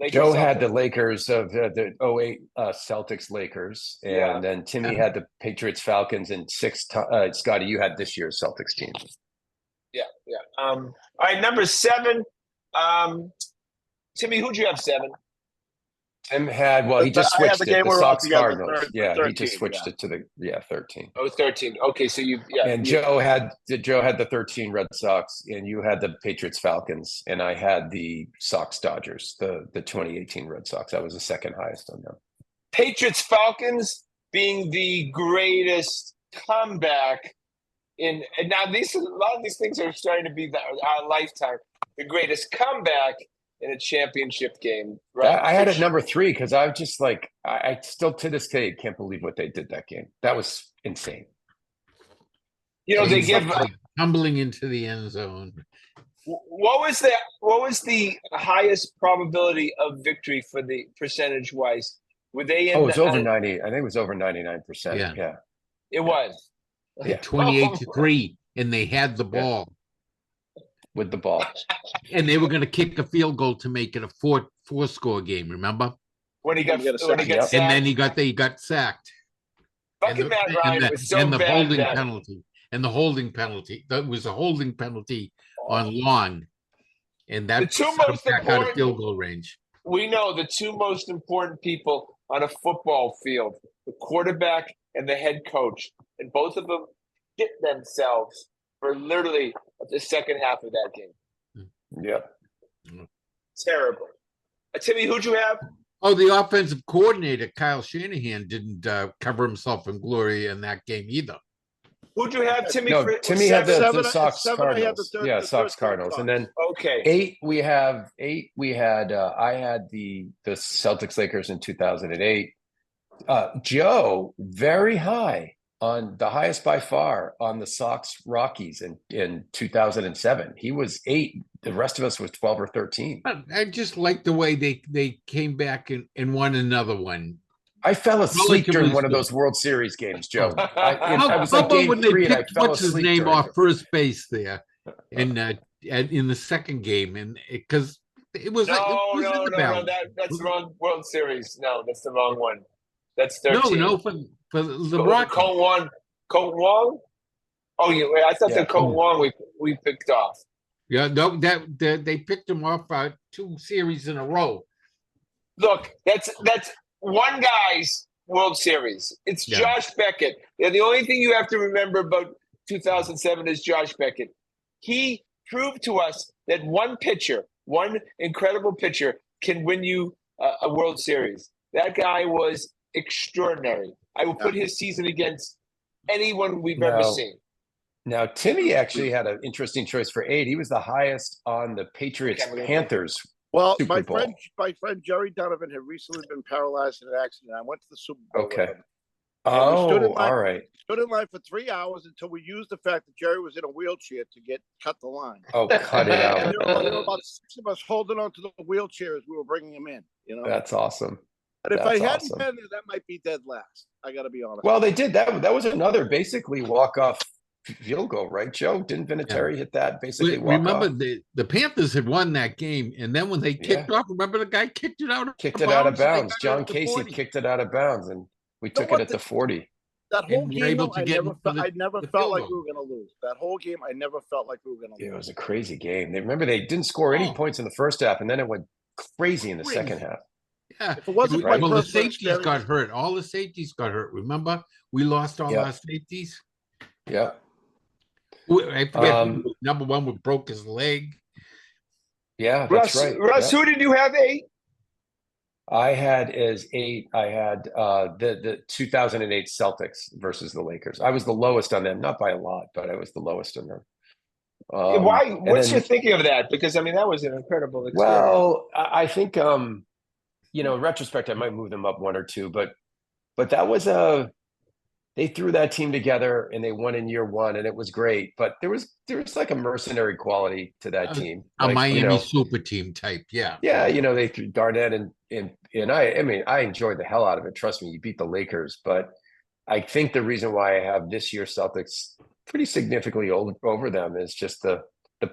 Lakers, Joe had the Celtics. Lakers of the 08 Celtics Lakers, and Yeah. then Timmy had the Patriots Falcons, and Scotty, you had this year's Celtics team. Yeah. All right, number 7. Timmy, who'd you have 7? Tim had he just I had switched the it. game The we're all Sox together, Cardinals. Yeah, he just 13, switched it to the 13. Oh, 13. Okay, so And Joe had the 13 Red Sox, and you had the Patriots Falcons, and I had the Sox Dodgers, the 2018 Red Sox. I was the second highest on them. Patriots Falcons being the greatest comeback and now a lot of these things are starting to be our lifetime. The greatest comeback in a championship game, right? I had it number 3 because I was just like, I still to this day can't believe what they did that game. That was insane. You know, they give tumbling into the end zone. What was the highest probability of victory for the percentage wise? Were they in? It was over 90. I think it was over 99%. Yeah. It was. Yeah. 28-3, and they had the ball with the ball, and they were going to kick a field goal to make it a four-score game. Remember when he got sacked, and then he got sacked. Fucking Matt Ryan was so and the bad. holding penalty. That was a holding penalty on Long, and that the two most out of important field goal range. We know the 2 most important people on a football field: the quarterback and the head coach, and both of them hit themselves for literally the second half of that game. Yep. Terrible. Timmy, who'd you have? Oh, the offensive coordinator, Kyle Shanahan, didn't cover himself in glory in that game either. Who'd you have, Timmy? No, Timmy had the Sox 7, Cardinals. Sox Cardinals. And then 8, we had I had the Celtics Lakers in 2008. Joe, very high on the highest by far on the Sox Rockies in 2007. He was 8. The rest of us was 12 or 13. I just like the way they came back and won another one. I fell asleep during one of those World Series games, Joe. I was like game 3 and I fell what's his asleep. name off first base there, and in the second game, and because it was no, that's the wrong World Series. No, that's the wrong one. That's 13. No, for the Rockies. Colton Wong. Oh, yeah, I thought the Colton Wong we picked off. Yeah, no, they picked him off 2 series in a row. Look, that's one guy's World Series. It's Josh Beckett. Yeah, the only thing you have to remember about 2007 is Josh Beckett. He proved to us that one incredible pitcher, can win you a World Series. That guy was extraordinary. I will put his season against anyone we've ever seen. Now, Timmy actually had an interesting choice for 8. He was the highest on the Patriots-Panthers. Well, my friend Jerry Donovan had recently been paralyzed in an accident. I went to the Super Bowl. Okay. All right. Stood in line for 3 hours until we used the fact that Jerry was in a wheelchair to cut the line. Oh, cut it out. There were about 6 of us holding on to the wheelchair as we were bringing him in. You know, that's awesome. But if I hadn't been there, that might be dead last. I got to be honest. Well, they did that. That was another basically walk-off field goal, right, Joe? Didn't Vinatieri hit that basically? Remember, the Panthers had won that game, and then when they kicked off, remember the guy kicked it out of bounds. John Casey kicked it out of bounds, and we took it at the 40. That whole game, I never felt like we were going to lose. That whole game, I never felt like we were going to lose. It was a crazy game. They didn't score any points in the first half, and then it went crazy in the second half. Yeah, the safeties got hurt. All the safeties got hurt. Remember, we lost all our safeties. Yeah. I forget number 1 broke his leg. Yeah, that's right. Russ, who did you have 8? I had as 8. I had the 2008 Celtics versus the Lakers. I was the lowest on them, not by a lot, but I was the lowest on them. Why? What's your thinking of that? Because I mean, that was an incredible experience. Well, I think in retrospect, I might move them up 1 or 2, but that was they threw that team together and they won in year one, and it was great. But there was like a mercenary quality to that team, A like Miami super team type, yeah. yeah, they threw Garnett and I mean, I enjoyed the hell out of it. Trust me, you beat the Lakers, but I think the reason why I have this year's Celtics pretty significantly over them is just the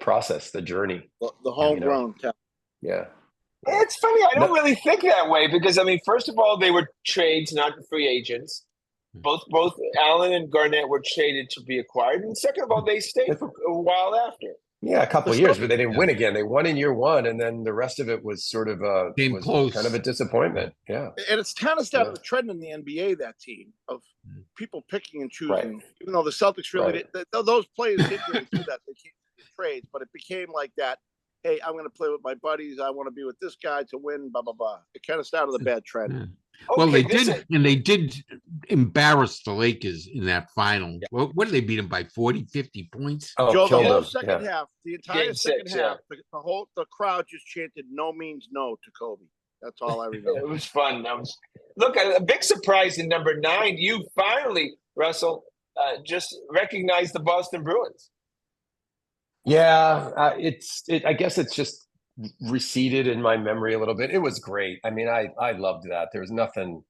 process, the journey. The homegrown talent. Yeah. It's funny. I don't really think that way because, I mean, first of all, they were trades, not free agents. Both Allen and Garnett were traded to be acquired. And second of all, they stayed for a while after. Yeah, a couple of years, but they didn't win again. They won in year one, and then the rest of it was sort of kind of a disappointment. Yeah. And it's kind of started a trend in the NBA, that team, of people picking and choosing. Right. Even though the Celtics really those players did really do that. They can't do trades, but it became like that. Hey, I'm going to play with my buddies. I want to be with this guy to win, blah, blah, blah. It kind of started a bad trend. Yeah. Well, Okay, they did embarrass the Lakers in that final. Yeah. What did they beat them by 40, 50 points? Oh, Joe, the whole second half, the entire Game second six, half, the crowd just chanted "No means no" to Kobe. That's all I remember. It was fun. Look, a big surprise in number 9. You finally, Russell, just recognized the Boston Bruins. Yeah, I guess it's just receded in my memory a little bit. It was great. I mean, I loved that. There was nothing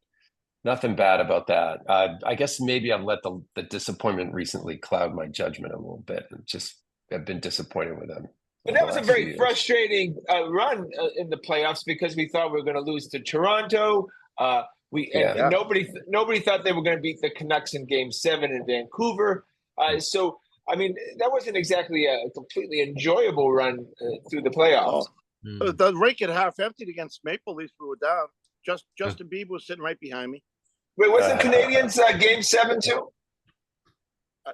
bad about that. I guess maybe I've let the disappointment recently cloud my judgment a little bit, and just I've been disappointed with them. But that was a very frustrating run in the playoffs because we thought we were going to lose to Toronto. Nobody thought they were going to beat the Canucks in Game 7 in Vancouver. So. I mean, that wasn't exactly a completely enjoyable run through the playoffs. The rink at half emptied against Maple Leafs. We were down. Justin Bieber was sitting right behind me. Wait, wasn't Canadians Game 7 too?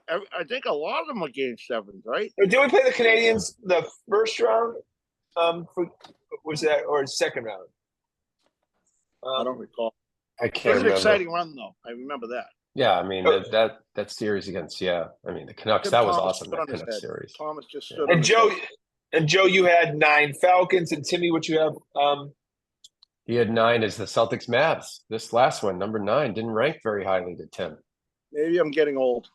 I think a lot of them are Game 7s, right? Or did we play the Canadians the first round? Was that or second round? I don't recall. I can't remember. It was an exciting run, though. I remember that. Yeah, I mean that series against the Canucks, that was awesome. That Canucks series. Thomas just stood and Joe, you had 9 Falcons, and Timmy, what you have? He had 9 as the Celtics Mavs. This last one, number 9, didn't rank very highly to Tim. Maybe I'm getting old.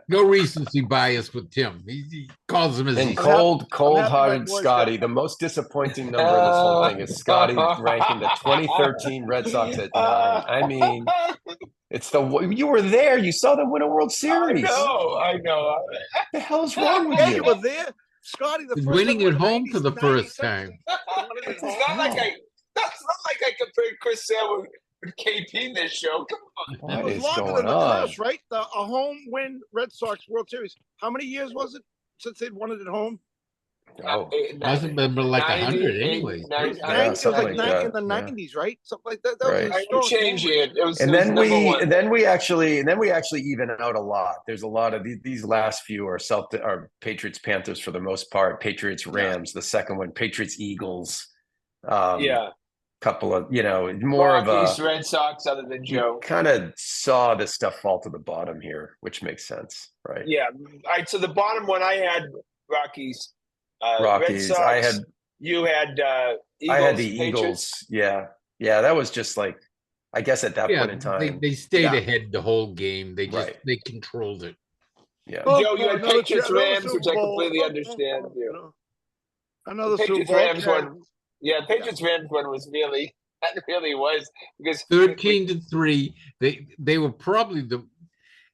No recency bias with Tim. He calls him as and cold-hearted Scotty. The most disappointing number in this whole thing is Scotty ranking the 2013 Red Sox at 9. I mean, you were there. You saw them win a World Series. I know. What the hell's wrong with you? You were there, Scotty. Winning at home for the first time. It's not like I compared Chris Sale with KP in this show. Come on. What it was is longer going than the on? playoffs, right? A home win Red Sox World Series. How many years was it since they'd won it at home? Hasn't been like 100 anyways. It was like 90 in the 90s, right? Something like that. Right. I'm changing it. Then we actually even out a lot. There's a lot of these last few are Patriots Panthers for the most part. Patriots Rams, the second one. Patriots Eagles. Couple of more Rockies, of a Red Sox other than Joe. Kind of saw this stuff fall to the bottom here, which makes sense, right? Yeah. All right. So the bottom one I had Rockies. Red Sox, you had Eagles, I had the Patriots. Eagles. Yeah, that was just like, I guess at that point in time they stayed ahead the whole game. They just they controlled it. Yeah. Joe, you had Patriots Rams, which I completely understand. Another Patriots Rams one. Yeah, Patriots Rams one was really because 13-3. They were probably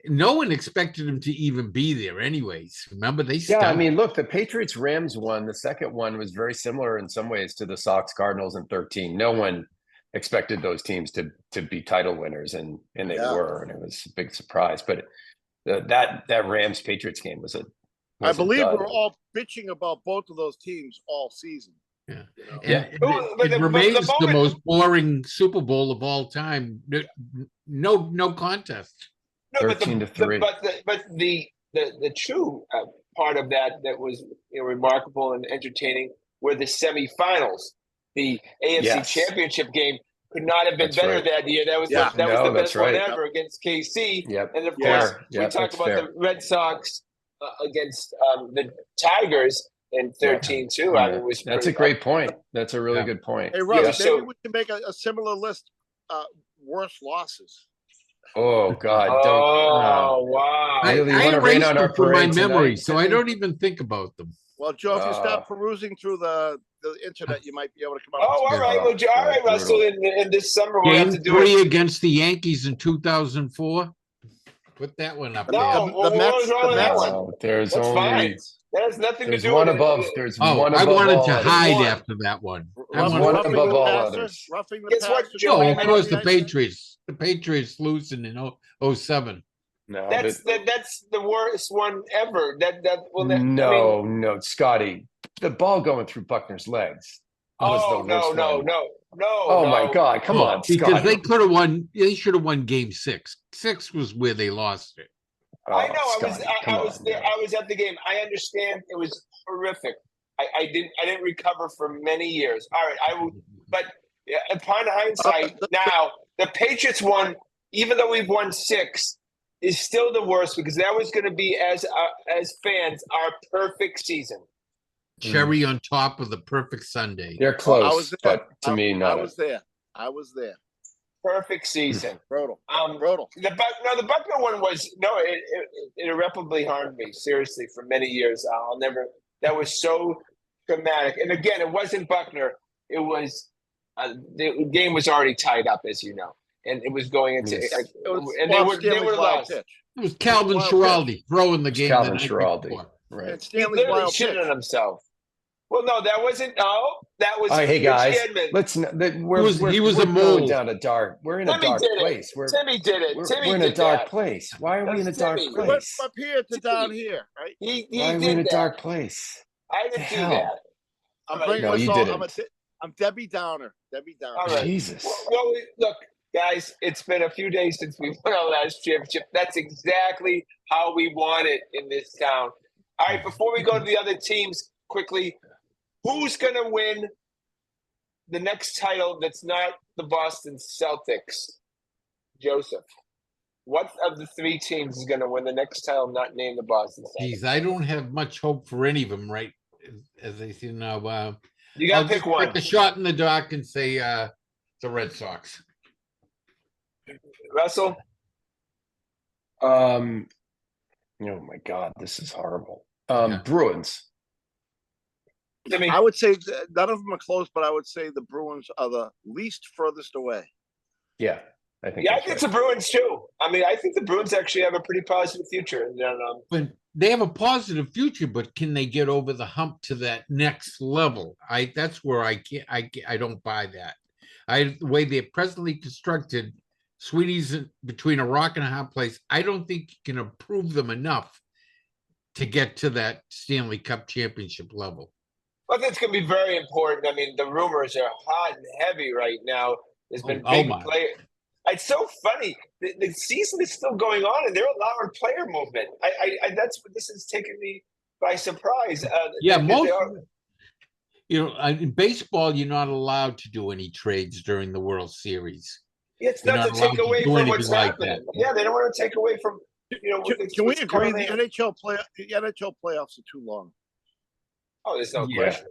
no one expected them to even be there anyways. Remember, they Yeah, I mean, look, the Patriots Rams one, the second one was very similar in some ways to the Sox Cardinals in 13. No one expected those teams to be title winners, and they were, and it was a big surprise. But that Rams Patriots game was I believe we're all bitching about both of those teams all season. Yeah. It remains the most boring Super Bowl of all time. No contest. No, 13-3. But the true part of that was remarkable and entertaining were the semifinals. The AFC Championship game could not have been better that year. That was the best one ever against KC. Yep. And of course, we talked about the Red Sox against the Tigers in 13 too. I mean, that's a great point. That's a really good point. Hey, Russ, maybe we can make a similar list. Worst losses. Oh God, don't. Oh, wow. Really, you I wanna rain erased on them our from my parade memory, tonight, so I Timmy? don't even think about them. Well, Joe, if you Uh, stop perusing through the internet, you might be able to come up Oh, with all some. right. Well, all right, brutal. Russell. In this summer, we'll have Game to do 3 it. against the Yankees in 2004. Put that one up The- there. No, the what Mets- was wrong the with that Mets- one? No, there's That's only fine. That has nothing to there's do one with above. it. There's Oh, one I above wanted all to others. hide One. after that one. I Roughing, wanted one to roughing above the all passer, others. roughing the Guess what, passer. Joe? Oh, I of mean, course, the Yeah, yeah. Patriots losing in 07. No, That's the worst one ever. That will. I mean, no, Scotty. The ball going through Buckner's legs was the oh worst one. no, Oh my no. God, come on, Because Scotty. they could have won. They should have won game 6. 6 was where they lost it. I know. Scotty, come I was on, there. now. I was at the game. I understand. It was horrific. I didn't recover for many years. All right. I will. But yeah, upon hindsight, now the Patriots won. Even though we've won 6, is still the worst because that was going to be as fans our perfect season. Cherry on top of the perfect Sunday. They're I close, was there. but to me, I not. was there. I was there. Perfect season. Brutal. The Buckner one was it irreparably harmed me seriously for many years. I'll never. That was so traumatic. And again, it wasn't Buckner. It was the game was already tied up, as you know, and it was going into. Yes. It was and Bob they Stanley's were wild lost. pitch. It was Calvin Wild Schiraldi throwing the game. Calvin the night Schiraldi, before. right? And He Stanley's literally wild pitch. shitted on himself. Well, no, that wasn't. No, that was. All right, hey Rich guys, Gedman. let's. He was we're a going mole. down a dark. We're in a Timmy dark did it. place. Timmy did it. Timmy we're in a did dark that. place. Why are we in a That's dark Timmy. We went place? from up here to down here, right? He Why are we did in a that. dark place? I The didn't do hell? that. I'm All right. bringing No, us you all. didn't. I'm Debbie Downer. Debbie Downer. All right. Jesus. Well, look, guys, it's been a few days since we won our last championship. That's exactly how we want it in this town. All right, before we go to the other teams, quickly, who's going to win the next title that's not the Boston Celtics? Joseph, what of the 3 teams is going to win the next title not named the Boston Celtics? Geez, I don't have much hope for any of them, right? As I see now, You got to pick one. Take a shot in the dark and say the Red Sox. Russell? Oh my God, this is horrible. Yeah. Bruins. Timmy? I would say none of them are close, but I would say the Bruins are the least furthest away. Yeah, I think. Yeah, I that's think right. it's the Bruins too. I mean, I think the Bruins actually have a pretty positive future. And But they have a positive future, but can they get over the hump to that next level? That's where I don't buy that. The way they're presently constructed, Sweetie's between a rock and a hard place. I don't think you can improve them enough to get to that Stanley Cup championship level. I think it's going to be very important. I mean, the rumors are hot and heavy right now. There's been big players. It's so funny. The season is still going on, and they're allowing player movement. That's what this is taking me by surprise. In baseball, you're not allowed to do any trades during the World Series. It's not to take away from what's happening. Yeah, they don't want to take away from. Can we agree the NHL playoffs are too long? Oh, there's no question.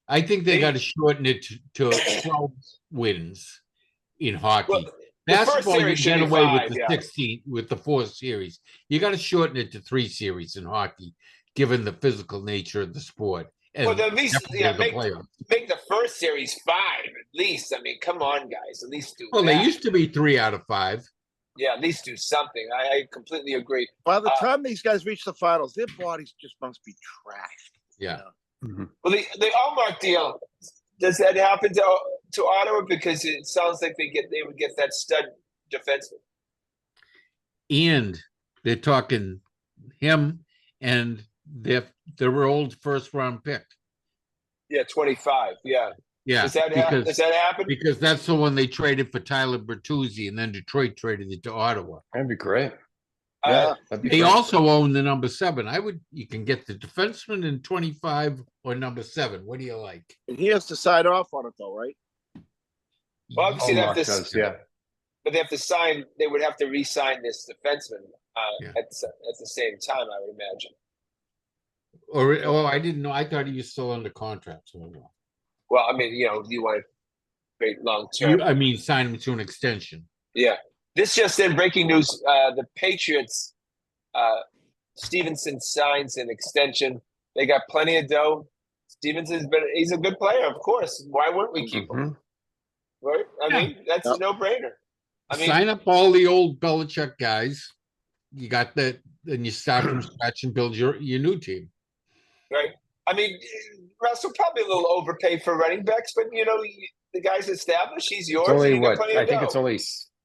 I think they got to shorten it to 12 wins in hockey. Well, basketball, you get away with the 16 with the 4 series. You got to shorten it to 3 series in hockey, given the physical nature of the sport. Well, at least make the first series 5 at least. I mean, come on, guys. At least do. Well, they used to be 3 out of 5. Yeah, at least do something. I completely agree. By the time these guys reach the finals, their bodies just must be trashed. Yeah. Mm-hmm. Well, the Allmark deal, does that happen to Ottawa? Because it sounds like they would get that stud defenseman. And they're talking him and their old first round pick. Yeah, 25. Yeah. Yeah. Does that happen? Because that's the one they traded for Tyler Bertuzzi, and then Detroit traded it to Ottawa. That'd be great. Yeah. They also own the number 7. You can get the defenseman in 25 or number 7. What do you like? And he has to sign off on it, though, right? Well, obviously, but they have to sign. They would have to re-sign this defenseman at the same time, I would imagine. I didn't know. I thought he was still under contract. So well, I mean, you want to create long term. I mean, sign him to an extension. Yeah. This just in, breaking news: the Patriots, Stevenson signs an extension. They got plenty of dough. He's a good player, of course. Why wouldn't we keep him? Right? I mean, that's a no-brainer. I mean, sign up all the old Belichick guys. You got that, then you start from scratch and build your new team. right? I mean, Russell probably a little overpaid for running backs, but the guy's established. He's yours. It's only and you got what plenty of I think dough. it's only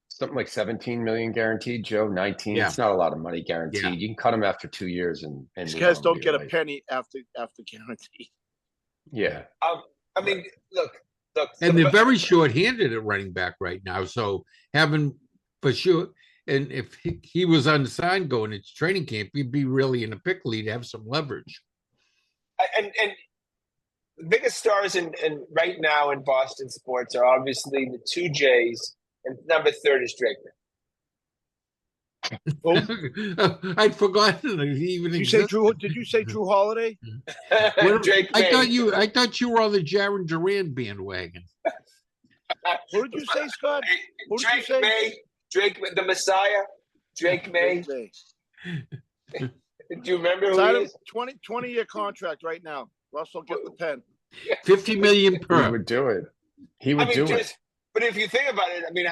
something like 17 million guaranteed. Joe, 19. Yeah. It's not a lot of money guaranteed. Yeah. You can cut him after 2 years, and These move guys on don't with get your a life. penny after guarantee. Yeah. I mean, look. And they're very short-handed at running back right now. So having for sure, and if he was unsigned going into training camp, he'd be really in a pickle. He'd have some leverage. And the biggest stars in right now in Boston sports are obviously the two J's, and number 3 is Drake. I'd forgotten that he even Did you say existed. Drew? Did you say Drew Holiday? Drake I May. thought you were on the Jaron Duran bandwagon. What did you say, Scott? What did you Drake say? May, the Messiah, Drake May. Do you remember who Sign he him is? 20-year contract right now. Russell, get the pen. 50 million He per. would do it. He would do it. But if you think about it, I mean,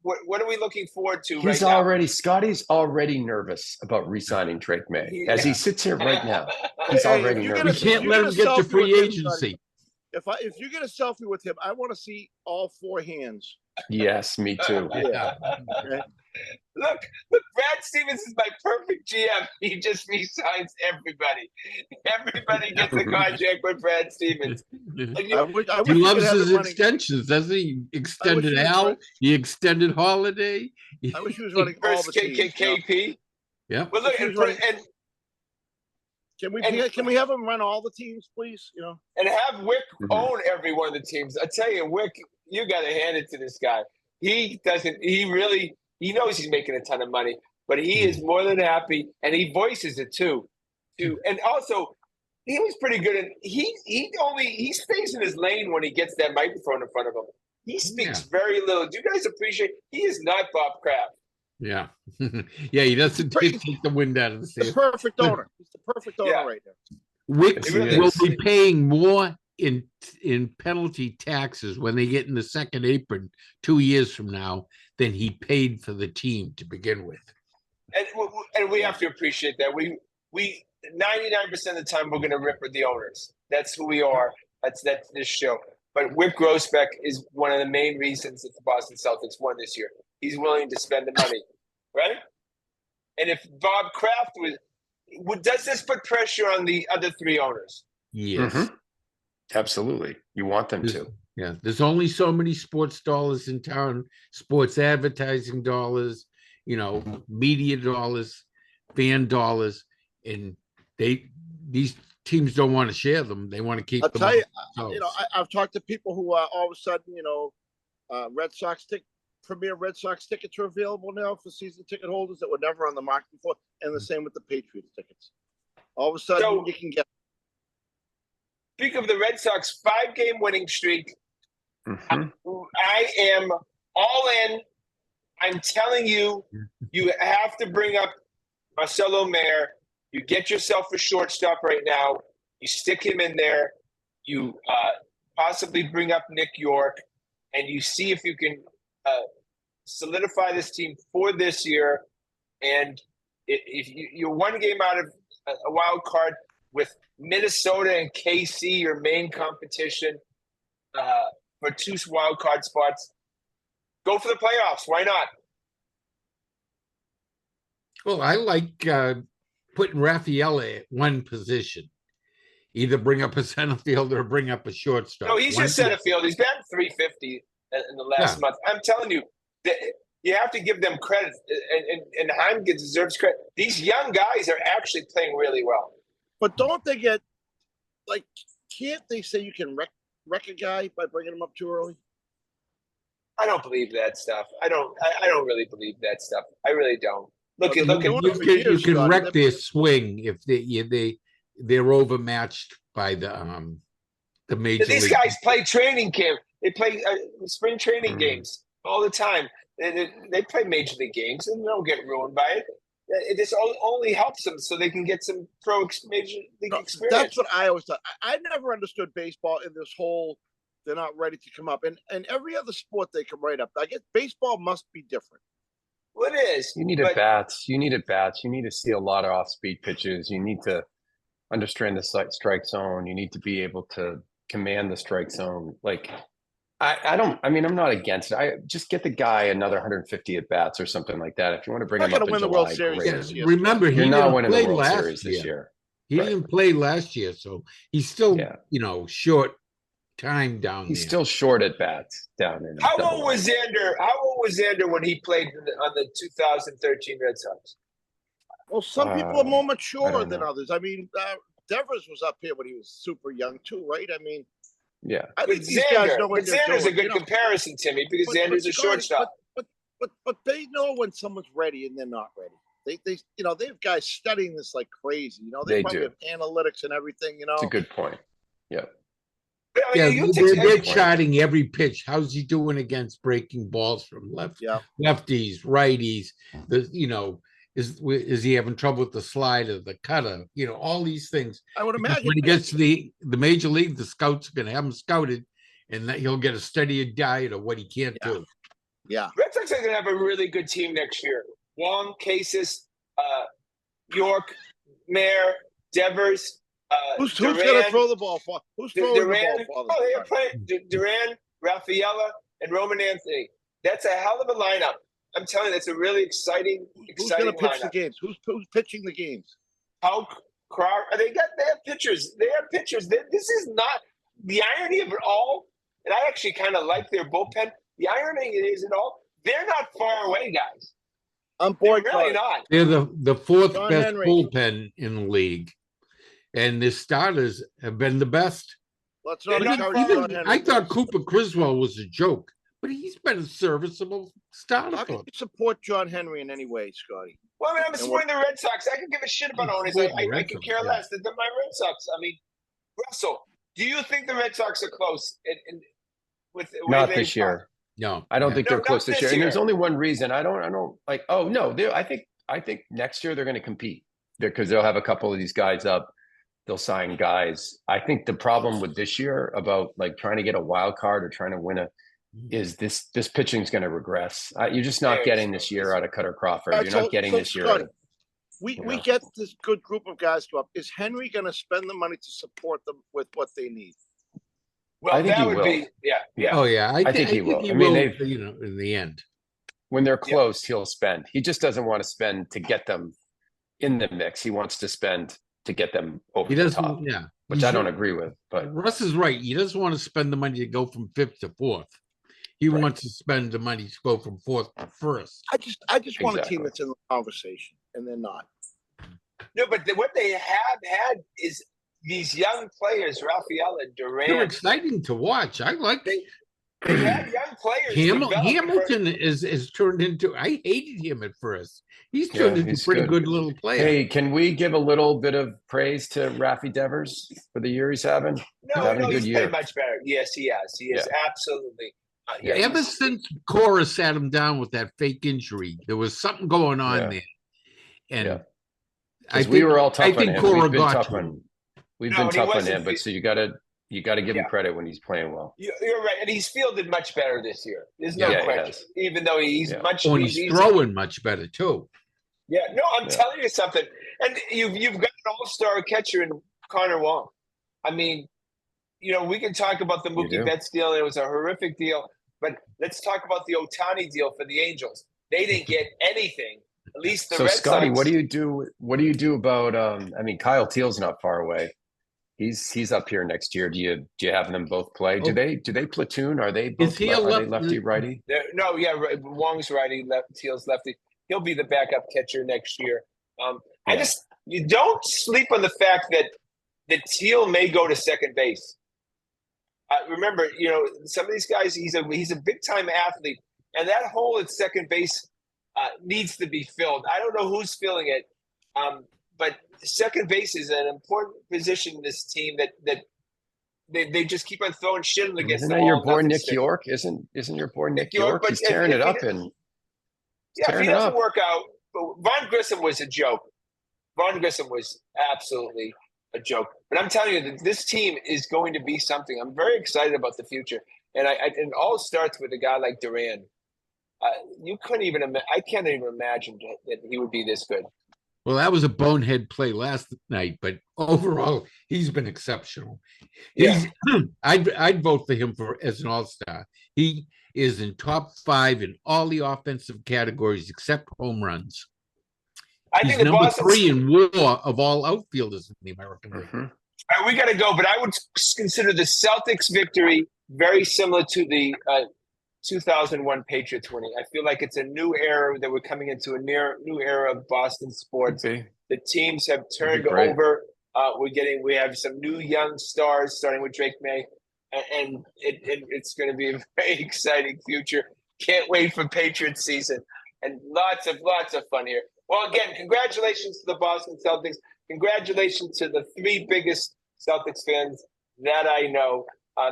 what are we looking forward to He's right already Scotty's already nervous about re-signing Drake May. As he sits here right now, he's Hey, already if you We nervous. get a- can't you let get him a get to selfie free with him, agency. If you get a selfie with him, I want to see all 4 hands. Yes, me too. Yeah. Okay? Look, Brad Stevens is my perfect GM. He just re-signs everybody. Everybody gets a contract with Brad Stevens. Like, I wish He you loves could have his him running. extensions, doesn't he? I Extended wish he was Al, run- he extended Holiday. I wish he was running all First the teams. you know? KP. Yeah. But look, If he was running- Can we have him run all the teams, please? You know. and have Wick Mhm. own every one of the teams. I tell you, Wick, you got to hand it to this guy. He doesn't. He knows he's making a ton of money, but he is more than happy, and he voices it too. And also, he was pretty good. And he stays in his lane when he gets that microphone in front of him. He speaks very little. Do you guys appreciate? He is not Bob Kraft. Yeah. Yeah, he doesn't take the wind out of the The sails. perfect owner. He's the perfect owner Yeah. right now. Wicks Yes, he will is. be paying more in penalty taxes when they get in the second apron 2 years from now than he paid for the team to begin with. And we have to appreciate that. We 99% of the time we're going to rip at the owners. That's who we are. That's this show. But Whip Grossbeck is one of the main reasons that the Boston Celtics won this year. He's willing to spend the money, right? And if Bob Kraft does this put pressure on the other 3 owners? Yes. Mhm. Absolutely. You want them to. Yeah. There's only so many sports dollars in town, sports advertising dollars, media dollars, fan dollars, and these teams don't want to share them. They want to keep I'll them. tell you, themselves. I've talked to people who all of a sudden, Red Sox Premier Red Sox tickets are available now for season ticket holders that were never on the market before, and the same with the Patriots tickets. All of a sudden, you can get. Speak of the Red Sox 5-game winning streak. Mhm. I am all in. I'm telling you, you have to bring up Marcelo Mayer. You get yourself a shortstop right now. You stick him in there. You possibly bring up Nick York, and you see if you can solidify this team for this year. And if you're 1 game out of a wild card with Minnesota and KC, your main competition for 2 wild card spots, go for the playoffs. Why not? Well, I like putting Rafaela at one position. Either bring up a center fielder or bring up a shortstop. No, he's just center field. He's batting .350 in the last month. I'm telling you, you have to give them credit, and Heim deserves credit. These young guys are actually playing really well. But don't they get can't they say you can wreck a guy by bringing him up too early? I don't believe that stuff. I don't really believe that stuff. I really don't. Look Well, at You can wreck their swing if they're overmatched by the major these league. guys play training camp. They play spring training games all the time. They play major league games and they don't get ruined by it. This only helps them so they can get some major league experience. That's what I always thought. I never understood baseball in this whole they're not ready to come up. And every other sport they come right up. I guess baseball must be different. Well, it is. You need at bats. You need at bats. You need to see a lot of off-speed pitches. You need to understand the strike zone. You need to be able to command the strike zone. Like, I mean, I'm not against it. I just get the guy another 150 at bats or something like that. If you want to bring him up in win the July, World Series great. this year. Remember, he You're not didn't winning play the World last Series this year. He Right. didn't play last year, so he's still, short time down He's there. still short at bats down in. How old was Xander when he played on the 2013 Red Sox? Well, some people are more mature than know. others. I mean, Devers was up here when he was super young too, right? I mean, yeah. I think these Xander, guys know what but they're Xander's doing, a good comparison, Timmy, because Xander's a shortstop. But they know when someone's ready and they're not ready. They they have guys studying this like crazy. They probably do. have analytics and everything. It's a good point. Yeah. Yeah, they're charting every pitch. How's he doing against breaking balls from lefties, righties? Is he having trouble with the slider, the cutter? All these things. I would imagine when he gets to the major league, the scouts are going to have him scouted, and that he'll get a steadier diet of what he can't do. Yeah, Red Sox are going to have a really good team next year. Wong, Casas, York, Mayer, Devers. Who's going to throw the ball for? Who's throwing the ball for them? Oh, they're playing Duran, Rafaela, and Roman Anthony. That's a hell of a lineup. I'm telling you, that's a really exciting Who's going to pitch lineup. the games? Who's pitching the games? How they have pitchers. They have pitchers. This is not the irony of it all. And I actually kind of like their bullpen. The irony is it all. They're not far away, guys. I'm bored. They're really not. They're the fourth John best Henry. bullpen in the league, and the starters have been the best. Let's not They're encourage not John far- Henry. I thought Cooper Criswell was a joke, but he's been a serviceable starter. How can you support John Henry in any way, Scotty? Well, I mean, I'm supporting the Red Sox. I can give a shit about owners. I could care less. They're my Red Sox. I mean, Russell, do you think the Red Sox are close? With Not this year. No, I don't think they're close this year. And there's year. only one reason. I don't like. Oh no, I think next year they're going to compete because they'll have a couple of these guys up. They'll sign guys. I think the problem with this year about like trying to get a wild card or trying to win is this pitching is going to regress. You're just not getting this year out of Cutter Crawford. Right, You're not getting this year. Scotty, we get this good group of guys go up. Is Henry going to spend the money to support them with what they need? Well, I think that he would will. be Oh yeah, I think he will. He I mean, will, in the end, when they're close, he'll spend. He just doesn't want to spend to get them in the mix. He wants to spend to get them over the top, which I don't agree with. But Russ is right. He doesn't want to spend the money to go from fifth to fourth. He wants to spend the money to go from fourth to first. I just want a team that's in the conversation, and they're not. No, but what they have had is these young players, Rafaela, Duran. They're exciting to watch. I like. They have young players. Hamilton is turned into. I hated him at first. He's turned into a pretty good little player. Hey, can we give a little bit of praise to Rafi Devers for the year he's having? No, he's played much better. Yes, he has. He is absolutely. Ever since Cora sat him down with that fake injury, there was something going on there. And we were all tough on him. Cora got to him. We've been tough on him, but so you got to give him credit when he's playing well. You're right, and he's fielded much better this year. There's no question. Even though he's much, he's throwing much better too. Yeah, no, I'm telling you something. And you've got an all-star catcher in Connor Wong. I mean, we can talk about the Mookie Betts deal. It was a horrific deal, but let's talk about the Ohtani deal for the Angels. They didn't get anything. At least the Red Scotty, Sox. what do you do? What do you do about? I mean, Kyle Teal's not far away. He's up here next year. Do you have them both play? Do they platoon? Are they both lefty righty? No, Wong's righty, Teal's lefty. He'll be the backup catcher next year. You don't sleep on the fact that Teal may go to second base. Remember, some of these guys. He's a big time athlete, and that hole at second base needs to be filled. I don't know who's filling it, but second base is an important position in this team that they just keep on throwing shit against. Isn't that your boy Nick York? Isn't your boy Nick York? He's tearing it up in Yeah, if Tearing he it doesn't up. work out, but Von Grissom was a joke. Von Grissom was absolutely a joke. But I'm telling you that this team is going to be something. I'm very excited about the future, and it all starts with a guy like Duran. You couldn't even. I can't even imagine that he would be this good. Well, that was a bonehead play last night, but overall, he's been exceptional. Yeah. He's I'd vote for him as an all-star. He is in top 5 in all the offensive categories except home runs. I He's think the number Boston 3 in WAR of all outfielders in the American League. Mhm. All right, we got to go, but I would consider the Celtics victory very similar to the 2001 Patriots winning. I feel like it's a new era that we're coming into a new era of Boston sports. Could be. The teams have That'd be turned great. over. We have some new young stars starting with Drake May, and it's going to be a very exciting future. Can't wait for Patriots season and lots of fun here. Well, again, congratulations to the Boston Celtics. Congratulations to the 3 biggest Celtics fans that I know.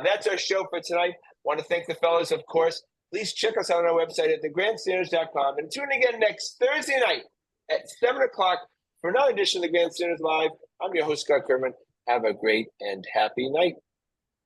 That's our show for tonight. Want to thank the fellas, of course. Please check us out on our website at thegrandstanders.com and tune in again next Thursday night at 7 o'clock for another edition of the Grandstanders Live. I'm your host, Scott Kerman. Have a great and happy night.